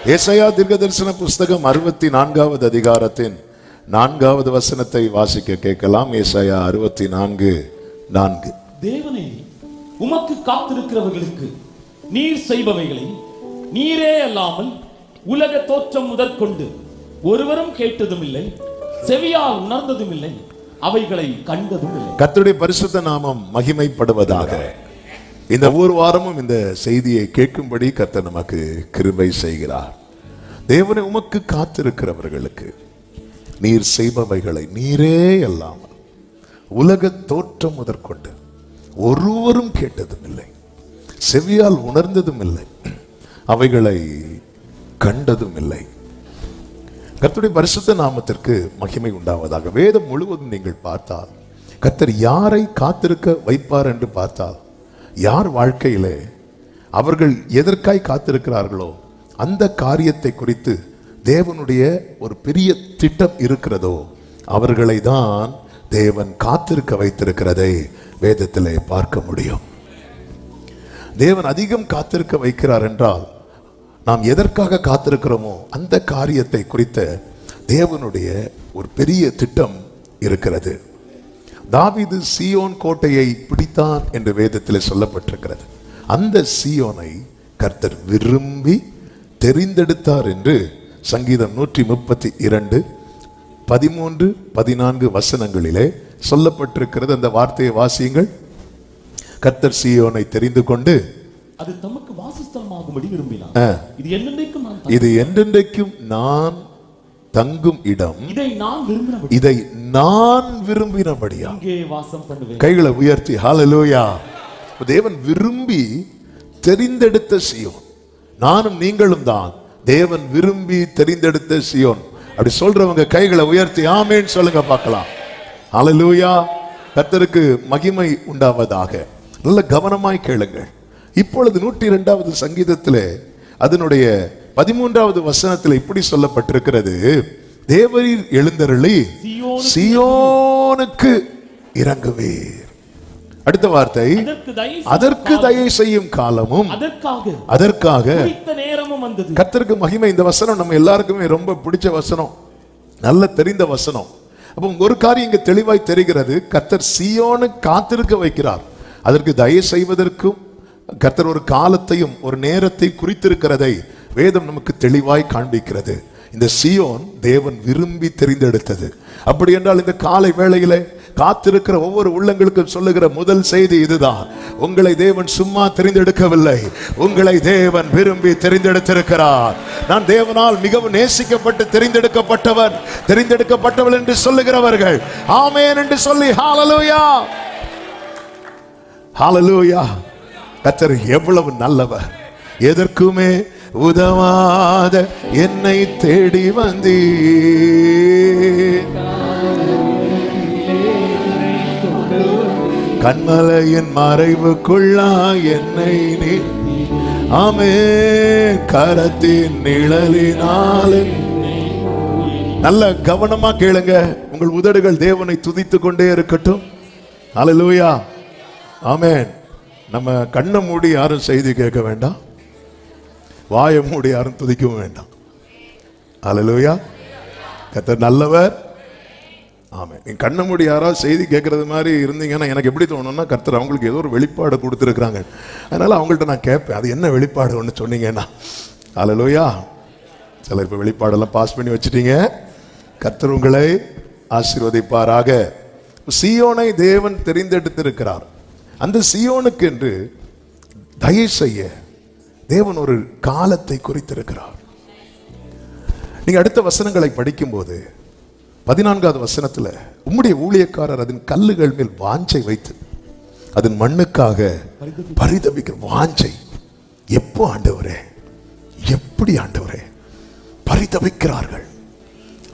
ஏசாயா தீர்க்கதரிசன புஸ்தகம் 64வது அதிகாரத்தின் 4வது வசனத்தை வாசிக்க கேட்கலாம். ஏசாயா 64:4. தேவனே, உமக்கு காத்திருக்கிறவர்களுக்கு நீர் செய்பவைகளை நீரே அல்லாமல் உலக தோற்றம் முதற்கொண்டு ஒருவரும் கேட்டதும் இல்லை, செவியால் உணர்ந்ததும் இல்லை, அவைகளை கண்டதும் இல்லை. கர்த்தருடைய பரிசுத்த நாமம் மகிமைப்படுவதாக. இந்த ஒவ்வொரு வாரமும் இந்த செய்தியை கேட்கும்படி கர்த்தர் நமக்கு கிருபை செய்கிறார். தேவனை, உமக்கு காத்திருக்கிறவர்களுக்கு நீர் செய்பவைகளை நீரே அல்லாமல் உலக தோற்றம் முதற்கொண்டு ஒருவரும் கேட்டதும் இல்லை, செவியால் உணர்ந்ததும் இல்லை, அவைகளை கண்டதும் இல்லை. கர்த்தருடைய பரிசுத்த நாமத்திற்கு மகிமை உண்டாவதாக. வேதம் முழுவதும் நீங்கள் பார்த்தால் கர்த்தர் யாரை காத்திருக்க வைப்பார் என்று பார்த்தால், யார் வாழ்க்கையிலே அவர்கள் எதற்காய் காத்திருக்கிறார்களோ அந்த காரியத்தை குறித்து தேவனுடைய ஒரு பெரிய திட்டம் இருக்கிறதோ அவர்களை தான் தேவன் காத்திருக்க வைத்திருக்கிறதை வேதத்திலே பார்க்க முடியும். தேவன் அதிகம் காத்திருக்க வைக்கிறார் என்றால் நாம் எதற்காக காத்திருக்கிறோமோ அந்த காரியத்தை குறித்த தேவனுடைய ஒரு பெரிய திட்டம் இருக்கிறது. தாவீது சீயோன் கோட்டையை பிடித்தான் என்று வேதத்தில் சொல்லப்பட்டிருக்கிறது. அந்த சீயோனை கர்த்தர் விரும்பி தெரிந்தெடுத்தார் என்று சங்கீதம் 132 13 14 வசனங்களிலே சொல்லப்பட்டிருக்கிறது. அந்த வார்த்தையை வாசியுங்கள். கர்த்தர் சீயோனை தெரிந்து கொண்டு அது தமக்கு வாசஸ்தலமாகும்படி விரும்பினார். இது என்றென்றைக்கும் நான் தங்கும் இடம், இதை நான் விரும்பினபடியா இங்கே வாசம் பண்ணுவேன். கைகளை உயர்த்தி ஹல்லேலூயா. தேவன் விரும்பி தெரிந்தெடுத்த சீயோன் நானும் நீங்களும் தான். தேவன் விரும்பி தெரிந்தெடுத்த சீயோன். அப்படி சொல்றவங்க கைகளை உயர்த்தி ஆமென் சொல்லுங்க பார்க்கலாம். ஹல்லேலூயா. கர்த்தருக்கு மகிமை உண்டாவதாக. நல்ல கவனமாய் கேளுங்கள். இப்பொழுது 102வது சங்கீதத்திலே அதனுடைய 13வது வசனத்தில் இப்படி சொல்லப்பட்டிருக்கிறது, தேவரீர் எழுந்தருளி சீயோனுக்கு இறங்குவீர். அடுத்த வார்த்தை, அதற்கு தயை செய்யும் காலமும் அதற்காக நேரமும் வந்தது. கர்த்தருக்கு மகிமை. இந்த வசனம் நம்ம எல்லாருக்குமே ரொம்ப பிடிச்ச வசனம், நல்ல தெரிந்த வசனம். அப்போ ஒரு காரியம் இங்க தெளிவாய் தெரிகிறது. கர்த்தர் சீயோனு காத்திருக்க வைக்கிறார். அதற்கு தயை செய்வதற்கும் கர்த்தர் ஒரு காலத்தையும் ஒரு நேரத்தை குறித்திருக்கிறதை வேதம் நமக்கு தெளிவாய் காண்பிக்கிறது. இந்த சீயோன் தேவன் விரும்பி தெரிந்தெடுத்தது. அப்படி என்றால் இந்த காலை வேளையிலே காத்திருக்கிற ஒவ்வொரு உள்ளங்களுக்கும் சொல்லுகிற முதல் செய்தி இதுதான். உங்களை தேவன் சும்மா தெரிந்தெடுக்கவில்லை, உங்களை தேவன் விரும்பி தெரிந்தெடுத்திருக்கிறார். நான் தேவனால் மிகவும் நேசிக்கப்பட்டு தெரிந்தெடுக்கப்பட்டவன், தெரிந்தெடுக்கப்பட்டவள் என்று சொல்லுகிறவர்கள் ஆமென் என்று சொல்லி ஹல்லேலூயா. ஹல்லேலூயா. கர்த்தர் எவ்வளவு நல்லவர். எதற்குமே உதவாத என்னை தேடி வந்தீர், கண்மலையின் மறைவுக்குள்ளா என்னை நீ ஆமென் கரத்தின் நிழலினாலே. நல்ல கவனமா கேளுங்க. உங்கள் உதடுகள் தேவனை துதித்துக் கொண்டே இருக்கட்டும். ஹல்லேலூயா. ஆமென். நம்ம கண்ணை மூடி யாரும் செய்தி கேட்க வேண்டாம், வாயை மூடி யாரும் துதிக்கவும் வேண்டாம். ஹல்லேலூயா. கர்த்தர் நல்லவர். ஆமென். என் கண்ணை மூடி யாராவது செய்தி கேட்கறது மாதிரி இருந்தீங்கன்னா எனக்கு எப்படி தோணும்னா, கர்த்தர் அவங்களுக்கு ஏதோ ஒரு வெளிப்பாடு கொடுத்துருக்குறாங்க, அதனால அவங்கள்ட்ட நான் கேட்பேன், அது என்ன வெளிப்பாடு ஒன்று சொன்னீங்கன்னா. ஹல்லேலூயா. சிலர் இப்போ வெளிப்பாடெல்லாம் பாஸ் பண்ணி வச்சுட்டீங்க. கர்த்தர் உங்களை ஆசீர்வதிப்பாராக. சீயோனை தேவன் தெரிந்தெடுத்திருக்கிறார். அந்த சீயோனுக்கு என்று தயை செய்ய தேவன் ஒரு காலத்தை குறித்திருக்கிறார். நீங்க அடுத்த வசனங்களை படிக்கும் போது 14வது வசனத்துல உம்முடைய ஊழியக்காரர் அதன் கல்லுகள் மேல் வாஞ்சை வைத்து அதன் மண்ணுக்காக பரிதபிக்கிற வாஞ்சை. எப்போ ஆண்டவரே, எப்படி ஆண்டவரே பரிதபிக்கிறார்கள்.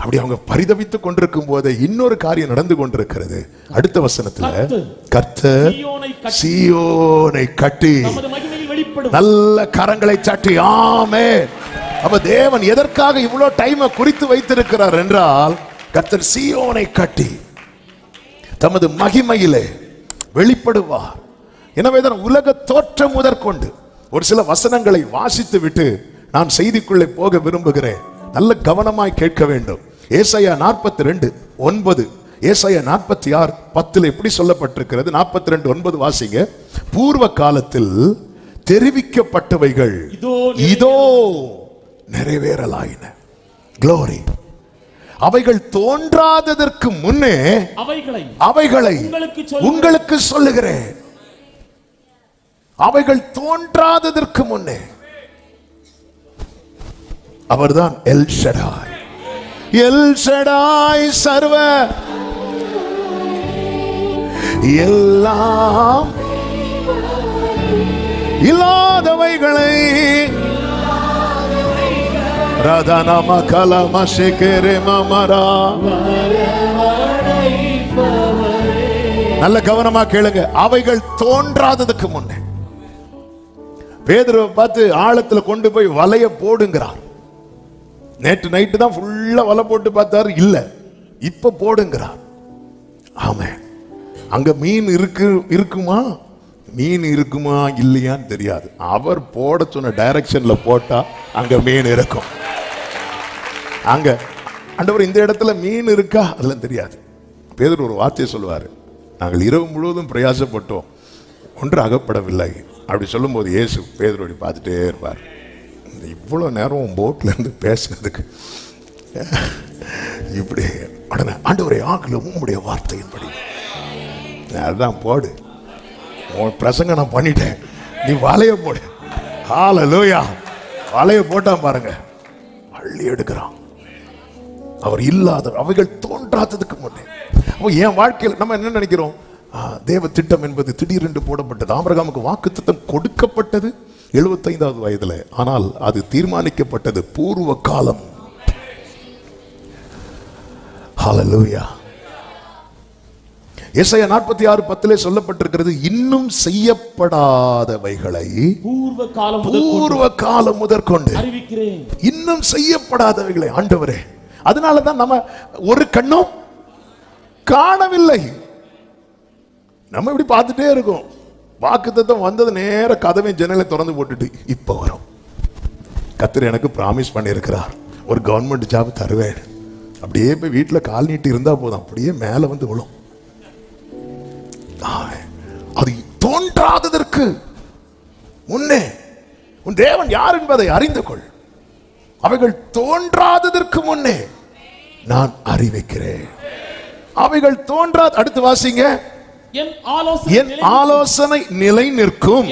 அப்படி அவங்க பரிதபித்துக் கொண்டிருக்கும் போதே இன்னொரு காரியம் நடந்து கொண்டிருக்கிறது. அடுத்த வசனத்துல கர்த்தர் சீயோனை கட்டி நல்ல கரங்களை தட்டி ஆமென். அப்ப தேவன் எதற்காக இவ்வளவு டைம் குறித்து வைத்திருக்கிறார் என்றால், கர்த்தர் சீயோனை கட்டி தமது மகிமையிலே வெளிப்படுவார். எனவே தான் உலக தோற்றம் முதற்கொண்டு ஒரு சில வசனங்களை வாசித்து விட்டு நான் செய்திக்குள்ளே போக விரும்புகிறேன். நல்ல கவனமாய் கேட்க வேண்டும். ஏசாயா 42:9, ஏசாயா 46:10 எப்படி சொல்லப்பட்டிருக்கிறது? 42:9 வாசிங்க. பூர்வ காலத்தில் தெரிவிக்கப்பட்டவைகள் இதோ நிறைவேறலாயின. Glory. அவைகள் தோன்றாததற்கு முன்னே அவைகளை உங்களுக்கு சொல்லுகிறேன். அவைகள் தோன்றாததற்கு முன்னே. அவர்தான் எல் ஷடாய். எல் ஷடாய், சர்வ எல்லாம் இல்லாதவைகளை ரதனம கலம ஷெகெரே மமரா. நல்ல கவனமா கேளுங்க. அவைகள் தோன்றாததுக்கு முன்னே. பேதுருவை பார்த்து ஆழத்துல கொண்டு போய் வலைய போடுங்கிறார். நேற்று நைட்டு தான் ஃபுல்லா வலை போட்டு பார்த்தாரு, இல்ல இப்ப போடுங்கிறார். ஆமென். அங்க மீன் இருக்குமா? மீன் இருக்குமா இல்லையான்னு தெரியாது. அவர் போட சொன்ன டைரக்ஷன்ல போட்டா அங்க மீன் இருக்கும். அங்க ஆண்டவர் இந்த இடத்துல மீன் இருக்கா அதெல்லாம் தெரியாது. பேதுரு ஒரு வார்த்தையை சொல்லுவாரு, நாங்கள் இரவு முழுவதும் பிரயாசப்பட்டோம், ஒன்று அகப்படவில்லை. அப்படி சொல்லும் போது இயேசு பேதுருவை பார்த்துட்டே இருப்பார். இவ்வளவு நேரம் போட்ல இருந்து பேசுனதுக்கு இப்படி உடனே ஆண்டவரே ஆகலும் உம்முடைய வார்த்தையின்படி. அதுதான் போடு, உன் பிரசங்க நான் பண்ணிட்டேன், நீ வலைய போடு. ஹல்லேலூயா. வலைய போட்டான் பாருங்க, அள்ளி எடுக்கிறான். அவர் இல்லாத அவைகள் தோன்றாததுக்கு முன்னே. என் வாழ்க்கையில் நம்ம என்ன நினைக்கிறோம்? தேவ திட்டம் என்பது திடீரென்று போடப்பட்டது. ஆபிரகாமுக்கு வாக்குத்தத்தம் கொடுக்கப்பட்டது 75வது வயதுல. ஆனால் அது தீர்மானிக்கப்பட்டது பூர்வ காலம். ஹல்லேலூயா. ஏசாயா 46:10 சொல்லப்பட்டிருக்கிறது, இன்னும் செய்யப்படாதவைகளை பூர்வ காலம் முதற்கொண்டு அறிவிக்கிறேன். இன்னும் செய்யப்படாதவைகளை. ஆண்டவரே, அதனாலதான் நம்ம ஒரு கண்ணும் காணவில்லை. நம்ம இப்படி பார்த்துட்டே இருக்கோம். வாக்குத்தத்தம் வந்தது நேர கதவை ஜன்னலை திறந்து போட்டுட்டு இப்ப வரும். கர்த்தர் எனக்கு பிராமிஸ் பண்ணியிருக்கிறார், ஒரு கவர்மெண்ட் ஜாப் தருவேன். அப்படியே போய் வீட்டில் கால் நீட்டி இருந்தா போதும், அப்படியே மேல வந்து விழும். அது தோன்றாததற்கு முன்னே உன் தேவன் யார் என்பதை அறிந்து கொள். அவைகள் தோன்றாததற்கு முன்னே நான் அறிவிக்கிறேன். அவைகள் தோன்றாத. அடுத்து வாசிங்க. என் ஆலோசனை நிலை நிற்கும்.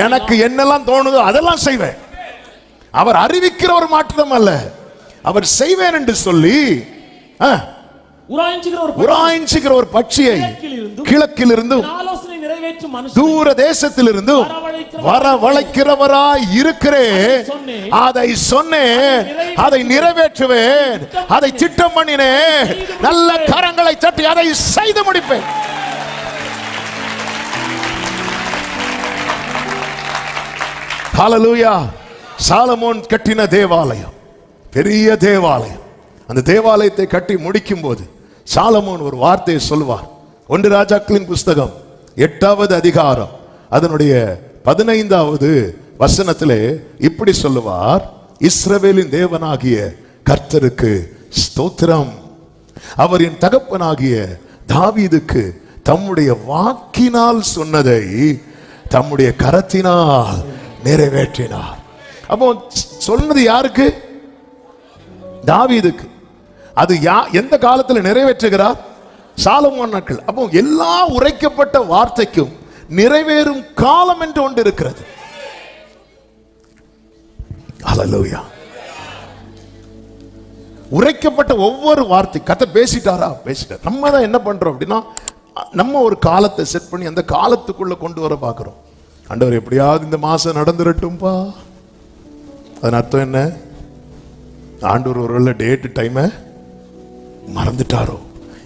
எனக்கு என்னெல்லாம் தோணுதோ அதெல்லாம் செய்வேன். அவர் அறிவிக்கிறவர் மாற்றம் அல்ல, அவர் செய்வேன் என்று சொல்லி உராய்ஞ்சுகிற ஒரு பட்சியை கிழக்கிலிருந்தும் தூர தேசத்திலிருந்தும் வரவழைக்கிறவராய் இருக்கிறேன். அதை சொன்னேன், அதை நிறைவேற்றுவேன், அதை திட்டம் பண்ணினேன். நல்ல கரங்களை தட்டி அதை செய்து முடிப்பேன். ஹல்லேலூயா. சாலமோன் கட்டின தேவாலயம், பெரிய தேவாலயம். அந்த தேவாலயத்தை கட்டி முடிக்கும் போது சாலமோன் ஒரு வார்த்தையை சொல்வார். 1 ராஜாக்களின் புஸ்தகம் 8வது அதிகாரம் அதனுடைய 15வது வசனத்திலே இப்படி சொல்லுவார், இஸ்ரவேலின் தேவனாகிய கர்த்தருக்கு ஸ்தோத்திரம். அவர் என் தகப்பனாகிய தாவீதுக்கு தம்முடைய வாக்கினால் சொன்னதை தம்முடைய கரத்தினால் நிறைவேற்றினார். அப்போ சொன்னது யாருக்கு? தாவீதுக்கு. அது எந்த காலத்தில் நிறைவேற்றுகிறார்? சாலமோன் நாட்கள். அப்போ எல்லா உரைக்கப்பட்ட வார்த்தைக்கும் நிறைவேறும் காலம் என்று ஒன்று இருக்கிறது. ஹல்லேலூயா. உரைக்கப்பட்ட ஒவ்வொரு வார்த்தை கர்த்தர் பேசிட்டாரா? பேசிட்டார். நம்ம தான் என்ன பண்றோம் அப்படின்னா, நம்ம ஒரு காலத்தை செட் பண்ணி அந்த காலத்துக்குள்ள கொண்டு வர பார்க்கிறோம். ஆண்டவர் எப்படியாவது இந்த மாசம் நடந்துரட்டும்பா. அதன் அர்த்தம் என்ன? ஆண்டவர் ஒருவேளை டேட் டைமை மறந்துட்டாரோ?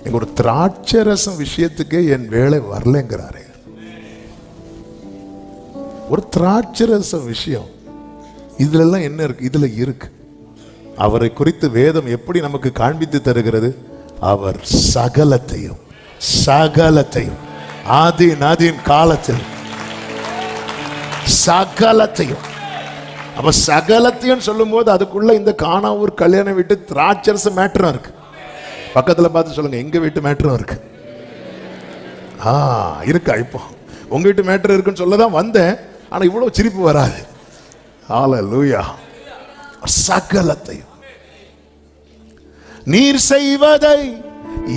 எங்க ஒரு திராட்சை ரசம் விஷயத்துக்கே என் வேலை வரலங்கிறாரு. ஒரு திராட்சை ரசம் விஷயம் இதுல எல்லாம் என்ன இருக்கு? இதுல இருக்கு. அவரை குறித்து வேதம் எப்படி நமக்கு காண்பித்து தருகிறது? அவர் சகலத்தையும் ஆதின் காலத்தில் சகலத்தையும் அப்ப சகலத்தையும் சொல்லும் போது அதுக்குள்ள இந்த கானாவூர் கல்யாண வீட்டு திராட்சரச மேட்டரும் இருக்கு. பக்கத்துல பார்த்து சொல்லுங்க, எங்க வீட்டு மேட்டரும் இருக்கு. இருக்கா? இப்போ உங்க வீட்டு மேட்டர் இருக்குன்னு சொல்லதான் வந்தேன். ஆனா இவ்வளவு சிரிப்பு வராது. ஹல்லேலூயா. சகலத்தையும் நீர் செய்வதை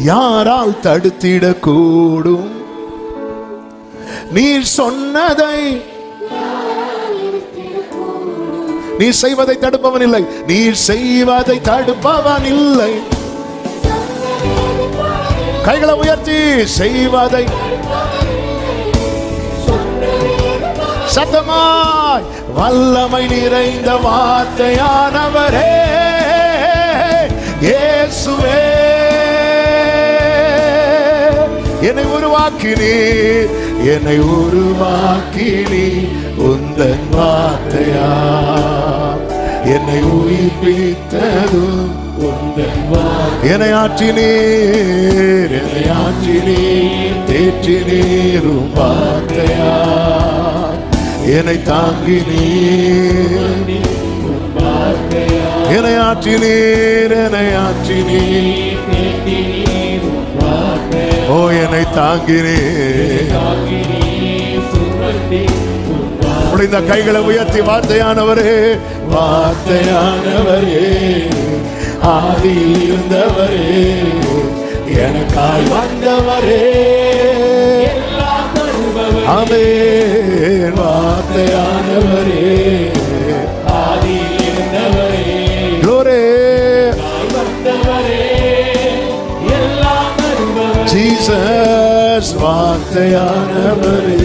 யாரால் தடுத்திட கூடும்? நீர் சொன்னதை நீர் செய்வதை தடுப்பவன் இல்லை. நீர் செய்வதை தடுப்பவன் இல்லை. கைகளை உயர்த்தி செய்வதை சத்தமாய் வல்லமை நிறைந்த வார்த்தையானவரே இயேசுவே, என்னை உருவாக்கினீர், என்னை உருவாக்கினீர் உந்தன் வார்த்தையா, என்னை உயிர்ப்பித்ததும் உந்தன் வார்த்தை. என்னை ஆற்றினீர், என்னை ஆற்றினீர், தேற்றினீரும் வார்த்தையா, என்னை தாங்கினீர், என்னை ஆற்றினீர், என்னை ஆற்றினீர், ஓ என்னை தாங்கினீர். இந்த கைகளை உயர்த்தி வார்த்தையானவரே, வார்த்தையானவரே, ஆதியில் இருந்தவரே, எனக்காய் வந்தவரே, ஆமென். வார்த்தையானவரே, ஆதியில் இருந்தவரே, glory, ஜீசஸ். வார்த்தையானவரே,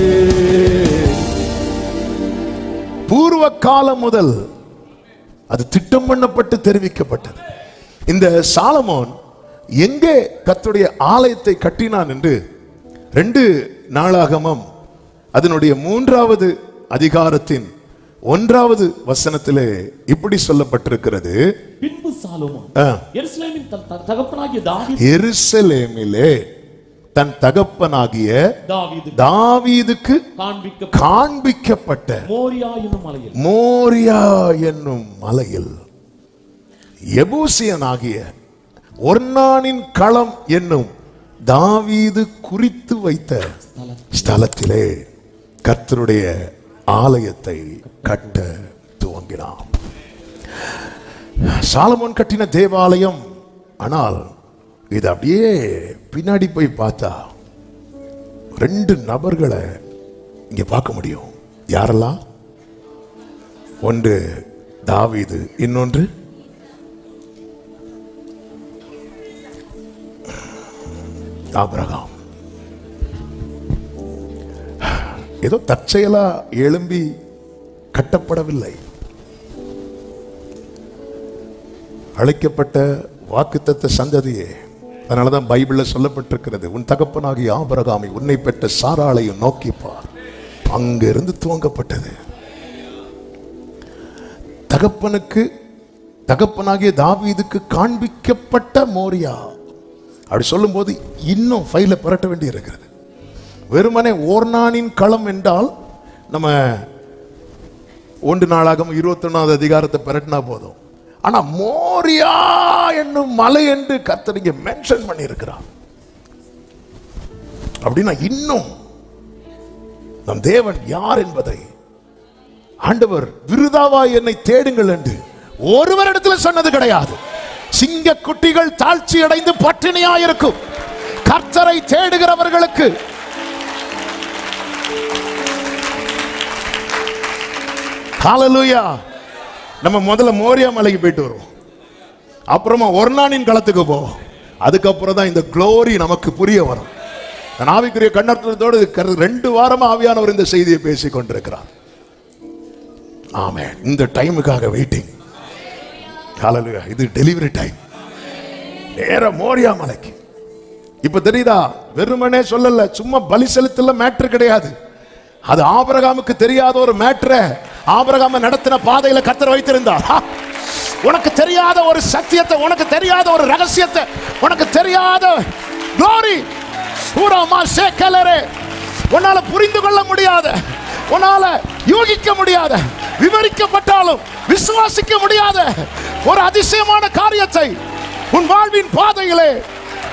பூர்வ காலம் முதல் அது திட்டம் பண்ணப்பட்டு தெரிவிக்கப்பட்டது. இந்த சாலமோன் எங்கே கர்த்தருடைய ஆலயத்தை கட்டினான் என்று 2 நாளாகமம் அதனுடைய 3வது அதிகாரத்தின் 1வது வசனத்திலே இப்படி சொல்லப்பட்டிருக்கிறது. பின்பு சாலமோன் எருசலேமின் தகப்பனாகிய எருசலேமிலே தன் தகப்பனாகிய தாவீதுக்கு காண்பிக்கப்பட்ட மோரியா என்னும் மலையில் எபூசியனாகிய ஒர்னானின் களம் என்னும் தாவீது குறித்து வைத்த ஸ்தலத்திலே கர்த்தருடைய ஆலயத்தை கட்ட துவங்கினான். சாலமோன் கட்டின தேவாலயம். ஆனால் இது அப்படியே பின்னாடி போய் பார்த்தா 2 நபர்களை இங்க பார்க்க முடியும். யாரெல்லாம்? ஒன்று தாவீது, இன்னொன்று ஆபிரகாம். ஏதோ தற்செயலா எழும்பி கட்டப்படவில்லை. அழைக்கப்பட்ட வாக்குத்தத்த சந்ததியே. அதனாலதான் பைபிள்ல சொல்லப்பட்டிருக்கிறது, உன் தகப்பனாகிய ஆபிரகாமை உன்னை பெற்ற சாராளையும் நோக்கி பார். அங்கிருந்து துவங்கப்பட்டது. தகப்பனாகிய தாவீதுக்கு காண்பிக்கப்பட்ட மோரியா. அப்படி சொல்லும் போது இன்னும் ஃபைல புரட்ட வேண்டி இருக்கிறது. வெறுமனே ஓர்னானின் களம் என்றால் நம்ம 1 நாளாகமம் 21வது அதிகாரத்தை புரட்டினா போதும். ஆனா மோரியா என்னும் மலை என்று கர்த்தர் இங்கே மென்ஷன் பண்ணி இருக்கிறார். அப்படின்னா இன்னும் நம் தேவன் யார் என்பதை ஆண்டவர் விருதாவா என்னை தேடுங்கள் என்று ஒருவரிடத்தில் சொன்னது கிடையாது. சிங்க குட்டிகள் தாழ்ச்சி அடைந்து பட்டினியாயிருக்கும். கர்த்தரை தேடுகிறவர்களுக்கு ஹல்லேலூயா. நம்ம முதல்ல மோரியா மலைக்கு போயிட்டு வருவோம், அப்புறமா ஒர்னானின் களத்துக்கு போவோம். அதுக்கப்புறம் தான் இந்த க்ளோரி நமக்கு புரிய வரும். ஆவிக்குரிய கண்ணர்த்தத்தோடு 2 வாரமா ஆவியானவர் இந்த செய்தியை பேசிக் கொண்டிருக்கிறார். ஆமென். இந்த டைமுக்காக வெயிட்டிங். ஹல்லேலூயா. இது டெலிவரி டைம். நேர மோரியா மலைக்கு. இப்ப தெரியுதா? வெறுமனே சொல்லல, சும்மா பலி செலுத்தல மேட்டர் கிடையாது. அது ஆபிரகாமுக்கு தெரியாத ஒரு மேட்டரை ஆபிரகாம் நடத்தின பாதையில கர்த்தர் வைத்திருந்தார். உனக்கு தெரியாத ஒரு சத்தியத்தை, உனக்கு தெரியாத ஒரு ரகசியத்தை, உனக்கு தெரியாத glory ஊராமா சேக்கலரே, உன்னால புரிந்து கொள்ள முடியாத, உன்னால யூகிக்க முடியாத, விவரிக்கப்பட்டால் ஆனாலும் விசுவாசிக்க முடியாத ஒரு அதிசயமான காரியத்தை உன் வாழ்வின் பாதையிலே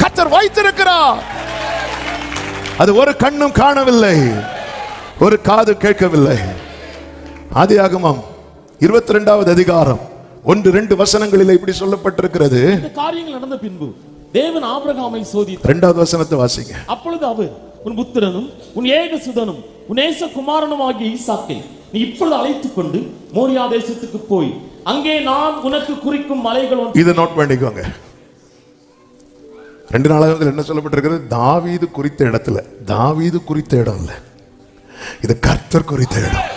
கர்த்தர் வைத்திருக்கிறார். அது ஒரு கண்ணும் காணவில்லை, ஒரு காது கேட்கவில்லை. ஆதியாகமம் 22வது அதிகாரம் 1-2 வசனங்களில் இப்படி சொல்லப்பட்டிருக்கிறது. இந்த காரியங்கள் நடந்த பின்பு தேவன் ஆபிரகாமை சோதித்தார். 2வது வசனத்தை வாசிங்க. அப்பொழுது அவர், உன் புத்திரனும் உன் ஏகசுதனும் உன் நேசகுமாரனும் ஆகிய ஈசாக்கை நீ இப்பொழுது அழைத்துக் கொண்டு மோரியா தேசத்துக்கு போய் அங்கே நான் உனக்கு குறிக்கும் மலைகள். இதை நோட் பண்ணிக்கோங்க. 2 நாளாகத்தில் என்ன சொல்லப்பட்டிருக்கிறது? தாவீது குறித்த இடத்துல, தாவீது குறித்த இடம் இல்ல, இது கர்த்தர் குறித்த இடம்.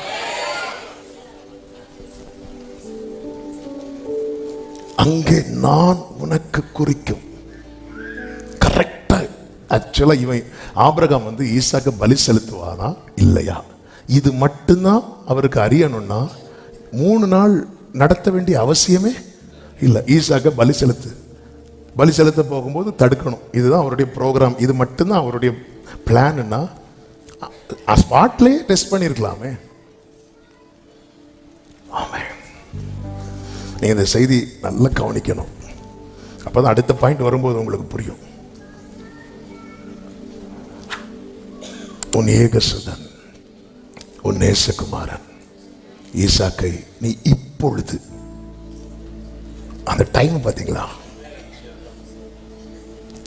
அங்கே நான் உனக்கு குறிக்கும். கரெக்டா. ஆக்சுவலா இவன் ஆபிரகாம் வந்து ஈசாக்கு பலி செலுத்துவானா இல்லையா, இது மட்டும்தான் அவருக்கு அறியணும்னா 3 நாள் நடத்த வேண்டிய அவசியமே இல்லை. ஈசாக்க பலி செலுத்த போகும்போது தடுக்கணும். இதுதான் அவருடைய ப்ரோக்ராம். இது மட்டும்தான் அவருடைய பிளான்னா ஸ்பாட்லேயே டெஸ்ட் பண்ணியிருக்கலாமே. ஆமென். நீங்க இந்த செய்தி நல்லா கவனிக்கணும். அப்பதான் அடுத்த பாயிண்ட் வரும்போது உங்களுக்கு புரியும். உன் ஏகசுதன் உன் நேசகுமாரன் ஈசாக்கை நீ இப்பொழுது, அந்த டைம் பார்த்தீங்களா,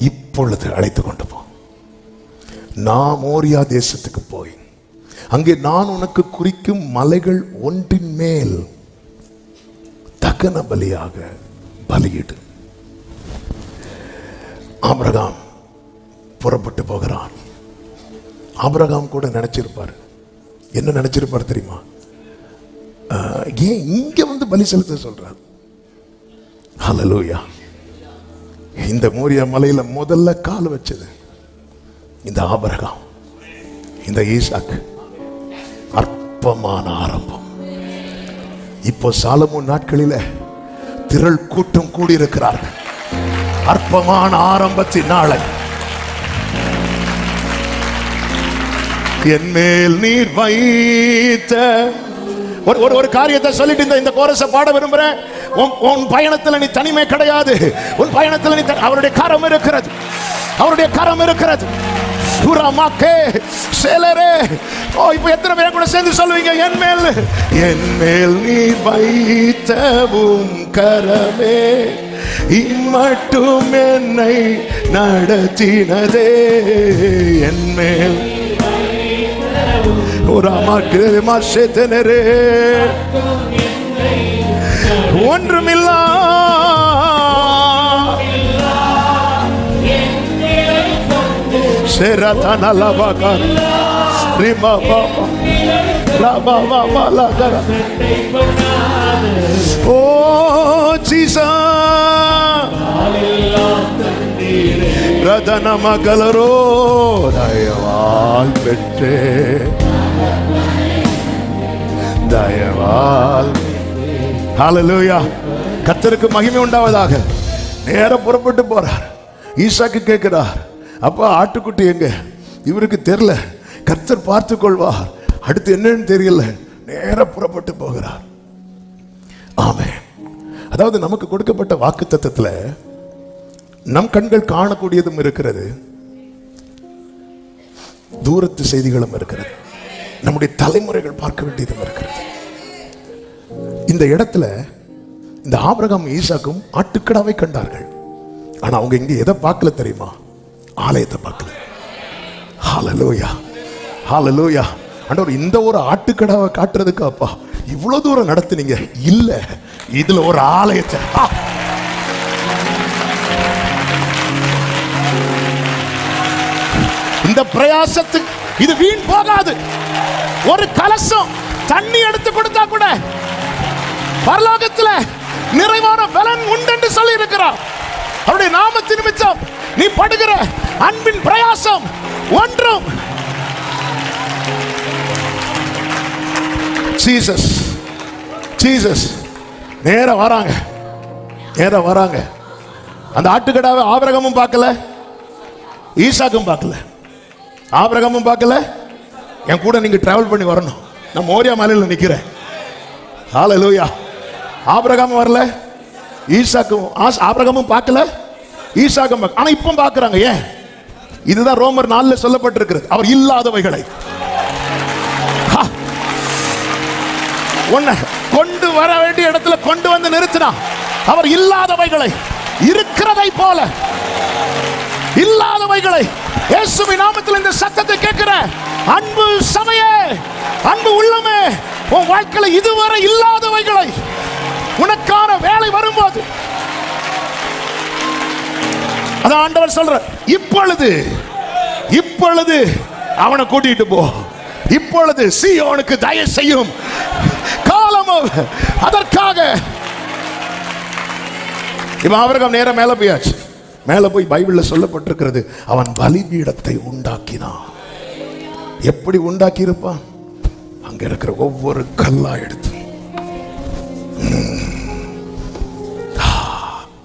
இப்பொழுது அழைத்து கொண்டு போ. நான் மோரியா தேசத்துக்கு போய் அங்கே நான் உனக்கு குறிக்கும் மலைகள் ஒன்றின் மேல் தகன பலியாக பலியிடு. ஆபிரகாம் புறப்பட்டு போகிறான். ஆபிரகாம் கூட நினைச்சிருப்பார். என்ன நினைச்சிருப்பார் தெரியுமா? ஏன் இங்க வந்து பலி செலுத்த சொல்றார்? ஹல்லேலூயா. இந்த மோரியா மலையில முதல்ல கால் வச்சது இந்த ஆபிரகாம், இந்த ஈசாக்கு. அற்பமான ஆரம்பம். இப்போ சாலமோன் நாட்களில திரள் கூட்டம் கூடியிருக்கிறார்கள். அற்பமான ஆரம்பத்தின் நாளை என் மேல் நீர் வைத்த ஒரு காரியத்தை சொல்லிட்டு இந்த கோரஸை பாட விரும்புறேன். உன் பயணத்தில் நீ தனிமை கிடையாது. உன் பயணத்தில் நீ அவருடைய கரம் இருக்கிறது, அவருடைய கரம் இருக்கிறது. இப்ப எத்தனை பேர் கூட சேர்ந்து சொல்லுவீங்க? என் மேல் நீ வைத்தவும் கரமே இம்மட்டும் என்னை நடத்தினதே. என் மேல் ஒன்றுமில்லா ரதன மகளரோ தயவால் பெற்றே, தயவால். ஹல்லேலூயா. கர்த்தருக்கு மகிமை உண்டாவதாக. நேரம் புறப்பட்டு போறார். ஈசாக்கு கேட்கிறார், அப்பா ஆட்டுக்குட்டி எங்க? இவருக்கு தெரியல. கர்த்தர் பார்த்து கொள்வார். அடுத்து என்னன்னு தெரியல. நேரம் புறப்பட்டு போகிறார். ஆமென். அதாவது நமக்கு கொடுக்கப்பட்ட வாக்குத்தத்தத்துல நம் கண்கள் காணக்கூடியதும் இருக்கிறது, தூரத்து செய்திகளும் இருக்கிறது, நம்முடைய தலைமுறைகள் பார்க்க வேண்டியதும் இருக்கிறது. இந்த இடத்துல இந்த ஆபிரகாம் ஈசாக்கும் ஆட்டுக்கடாவை கண்டார்கள். ஆனா அவங்க இங்க எதை பார்க்கல தெரியுமா? ஆலயத்தை பார்க்கல. ஹல்லேலூயா, ஹல்லேலூயா. ஆண்டவர் இந்த ஒரு ஆட்டுக்கடாவை காட்டுறதுக்கு அப்பா இவ்வளவு தூரம் நடத்துனீங்க. இல்ல, இதுல ஒரு ஆலயத்தை. இந்த பிரயாசத்துக்கு இது வீண் போகாது. ஒரு கலசம் தண்ணி எடுத்து கொடுத்தா கூட பரலோகத்தில் நிறைவான பலன் உண்டு என்று சொல்லி இருக்கிறார். அவருடைய நாமத்தின் நிமித்தம் நீ படுகிற அன்பின் பிரயாசம் ஒன்றும். ஜீசஸ், ஜீசஸ் நேரா வராங்க, நேரா வராங்க. அந்த ஆட்டுக்கடாவை ஆபிரகாமும் பார்க்கல, ஈசாக்கும் பார்க்கல. ஆபிரகாமும் பார்க்கல. என் கூட நீங்க டிராவல் பண்ணி வரணும். நான் மோரியா மலையில் நிக்கிறேன். ஹalleluya. ஆபிரகாம் வரல, ஈசாக்கும் ஆபிரகாமும் பார்க்கல, ஈசாக்கும் பார்க்கல. ஆனா இப்போ பார்க்கறாங்க. ஏன்? இதுதான் ரோமர் 4ல சொல்லப்பட்டிருக்கிறது. அவர் இல்லாதவைகளை ஒண்ணு கொண்டு வர வேண்டிய இடத்துல கொண்டு வந்து நிறுத்தினா, அவர் இல்லாதவைகளை இருக்கிறதை போல இல்லாதவைகளை இயேசுவின் நாமத்தில் இந்த சத்தத்தை கேட்கிற அன்பு சபையே, அன்பு உள்ளமே, உன் வாழ்க்கையில இதுவரை இல்லாதவைகளை உனக்கான வேலை வரும்போது அதான் ஆண்டவர் சொல்ற, இப்பொழுது அவனை கூட்டிட்டு போ. இப்பொழுது சீயோனுக்கு தயவு செய்யும் காலமோ அதற்காக. இவன் ஆபிரகாம் நேரா மேல போயாச்சு. மேல போய் பைபிள்ல சொல்லப்பட்டிருக்கிறது, அவன் பலிபீடத்தை உண்டாக்கினான். எப்படி உண்டாக்கி இருப்பான்? அங்க இருக்கிற ஒவ்வொரு கல்லா எடுத்து.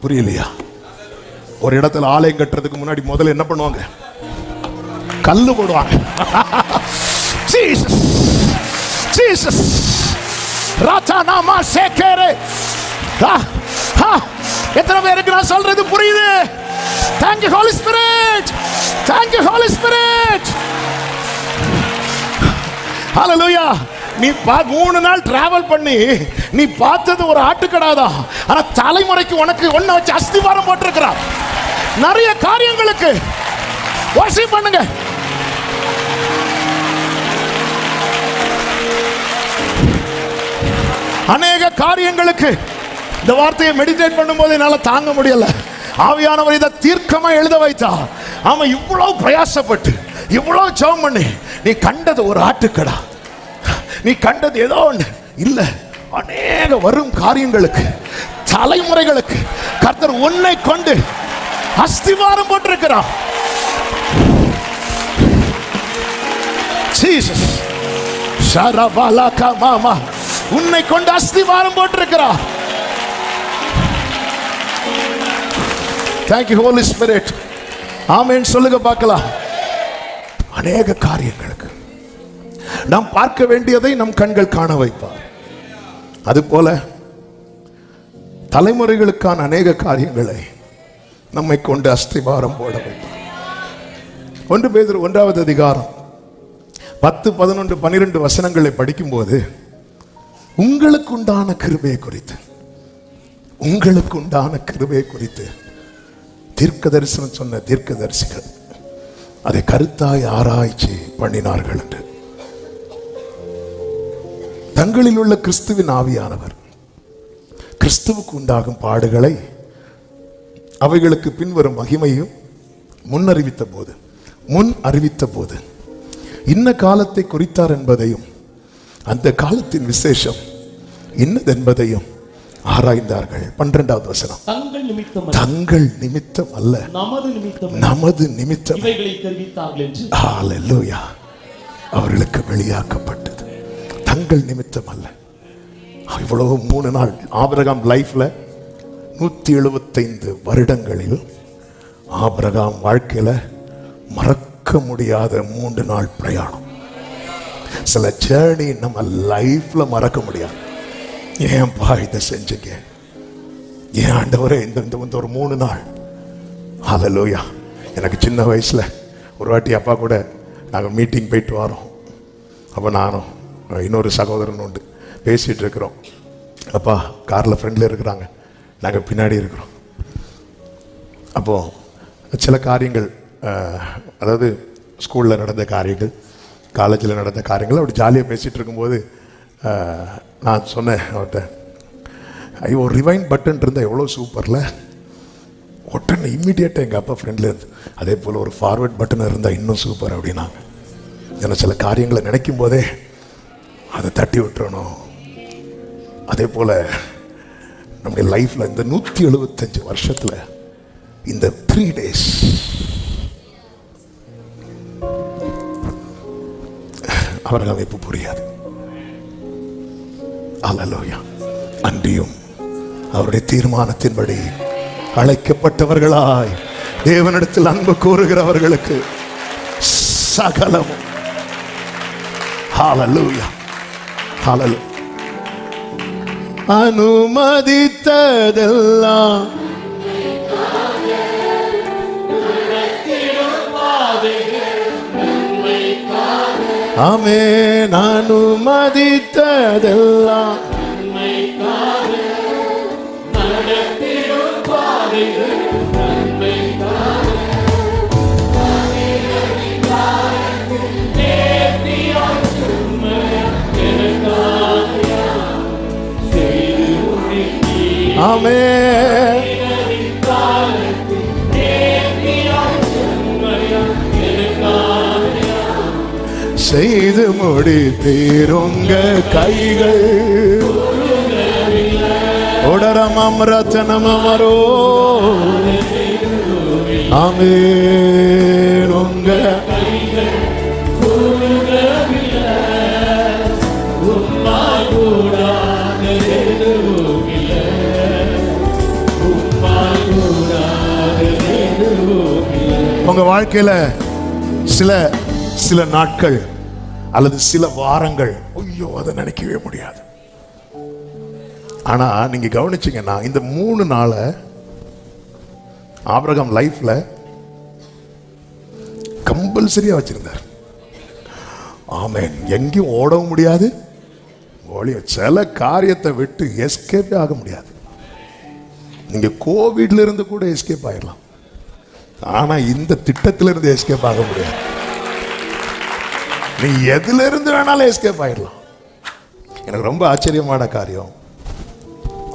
புரியலையா? ஒரு இடத்துல ஆலயம் கட்டுறதுக்கு முன்னாடி முதல்ல என்ன பண்ணுவாங்க? கல்லு போடுவாங்க. ஜீசஸ் ஜீசஸ் ராஜாநாமா சேகரே. எத்தனை பேருக்கு நான் சொல்றது புரியுது? Thank you Holy Spirit. Thank you Holy Spirit. Hallelujah. நீ 3 நாள் டிராவல் பண்ணி நீ பார்த்தது ஒரு ஆட்டுக்கடாதான். ஆனா தலைமுறைக்கு உனக்கு ஒன்ன வச்சு அஸ்திவாரம் போட்டிருக்கிறார். நிறைய காரியங்களுக்கு வர்ஷிப் பண்ணுங்க. அநேக காரியங்களுக்கு இந்த வார்த்தையை மெடிடேட் பண்ணும்போது என்னால தாங்க முடியல. ஆவியானவர் இதை தீர்க்கமா எழுத வைத்தார். ஆமா, இவ்வளவு பிரயாசப்பட்டு இவ்வளவு ஜெபம் பண்ணி நீ கண்டது ஒரு ஆட்டுக்கடா, நீ கண்டது ஏதோ ஒன்று இல்ல. அநேக வரும் காரியங்களுக்கு, தலைமுறைகளுக்கு கர்த்தர் உன்னை கொண்டு அஸ்திவாரம் போட்டிருக்கிறார். ஜீசஸ் ஷரபாலகா மாமா உன்னை கொண்டு அஸ்திவாரம் போட்டிருக்கிறார். Thank you Holy Spirit. ஆமென் சொல்லுங்க பார்க்கலாம். அநேக காரியங்களுக்கு நாம் பார்க்க வேண்டியதை நம் கண்கள் காண வைப்பார். அதுபோல தலைமுறைகளுக்கான அநேக காரியங்களை நம்மை கொண்டு அஸ்திவாரம் போட வைப்பார். 1 பேதுரு 1வது அதிகாரம் 10, 11, 12 வசனங்களை படிக்கும்போது உங்களுக்கு உண்டான கிருபையை குறித்து தீர்க்க தரிசனம் சொன்ன தீர்க்க தரிசிகள் அதை கருத்தாய் ஆராய்ச்சி பண்ணினார்கள் என்று தங்களில் உள்ள கிறிஸ்துவின் ஆவியானவர் கிறிஸ்துவுக்கு உண்டாகும் பாடுகளை அவைகளுக்கு பின்வரும் மகிமையும் முன் அறிவித்த போது இன்ன காலத்தை குறித்தார் என்பதையும் அந்த காலத்தின் விசேஷம் இன்னதென்பதையும் ஆராய்ந்தார்கள். 12வது வசனம், தங்கள் நிமித்தம் அல்ல நமது நிமித்தம் ஹல்லேலூயா அவர்களுக்கு வெளியாக்கப்பட்டது. தங்கள் நிமித்தம் அல்ல. இவ்வளவு 3 நாள் ஆபிரகாம் லைஃப்ல 175 வருடங்களில் ஆபிரகாம் வாழ்க்கையில மறக்க முடியாத 3 நாள் பிரயாணம். சில ஜேர்னி நம்ம லைஃப்ல மறக்க முடியாது. ஏன்பா இதை செஞ்சீங்க, ஏன் ஆண்டவரே இந்த ஒரு 3 நாள். ஹல்லேலூயா. எனக்கு சின்ன வயசுல ஒரு வாட்டி அப்பா கூட நாங்கள் மீட்டிங் போயிட்டு வரோம். அப்போ நானும் இன்னொரு சகோதரன் உண்டு பேசிட்டு இருக்கிறோம். அப்பா காரில் ஃப்ரெண்டில் இருக்கிறாங்க, நாங்கள் பின்னாடி இருக்கிறோம். அப்போது சில காரியங்கள், அதாவது ஸ்கூலில் நடந்த காரியங்கள், காலேஜில் நடந்த காரியங்கள் அப்படி ஜாலியாக பேசிகிட்டு இருக்கும்போது நான் சொன்னேன் அவர்கிட்ட, ஐயோ ஒரு ரிவைண்ட் பட்டன் இருந்தால் எவ்வளோ சூப்பரில். உடனே இம்மிடியேட்டாக எங்கள் அப்பா ஃப்ரெண்டில் இருந்து அதே போல் ஒரு ஃபார்வர்ட் பட்டன் இருந்தால் இன்னும் சூப்பர் அப்படின்னாங்க. ஏன்னா சில காரியங்களை நினைக்கும் போதே அதை தட்டி விட்டுறணும். அதே போல் நம்முடைய லைஃப்பில் இந்த 175 வருஷத்தில் இந்த 3 days அவர்கள் அமைப்பு புரியாது. அல்லேலூயா. அன்றியும் அவருடைய தீர்மானத்தின்படி அழைக்கப்பட்டவர்களாய் தேவனிடத்தில் அன்பு கூறுகிறவர்களுக்கு சகலமும். ஹல்லேலூயா. ஹல்லேலூயா. அனுமதித்ததெல்லாம் ஆமென். அனுமதித்ததெல்லாம் ஆமென். செய்து முடிப்பீர் உங்க கைகள் உடரமம் ரத்தனமரோ ஆமென். உங்க உங்க வாழ்க்கையில சில நாட்கள் அல்லது சில வாரங்கள் ஐயோ அதை நினைக்கவே முடியாது. ஆனா நீங்க கவனிச்சீங்கன்னா இந்த 3 நாளை ஆபிரகாம் லைஃப்ல கம்பல்சரியா வச்சிருந்தார். ஆமென். எங்கேயும் ஓடவும் முடியாது, சில காரியத்தை விட்டு எஸ்கேப்பே ஆக முடியாது. நீங்க கோவிட்ல இருந்து கூட எஸ்கேப் ஆயிடலாம், ஆனா இந்த திட்டத்திலிருந்து எஸ்கேப் ஆக முடியாது. நீ எதுல இருந்து வேணாலும் எஸ்கேப் ஆயிடலாம். எனக்கு ரொம்ப ஆச்சரியமான காரியம்,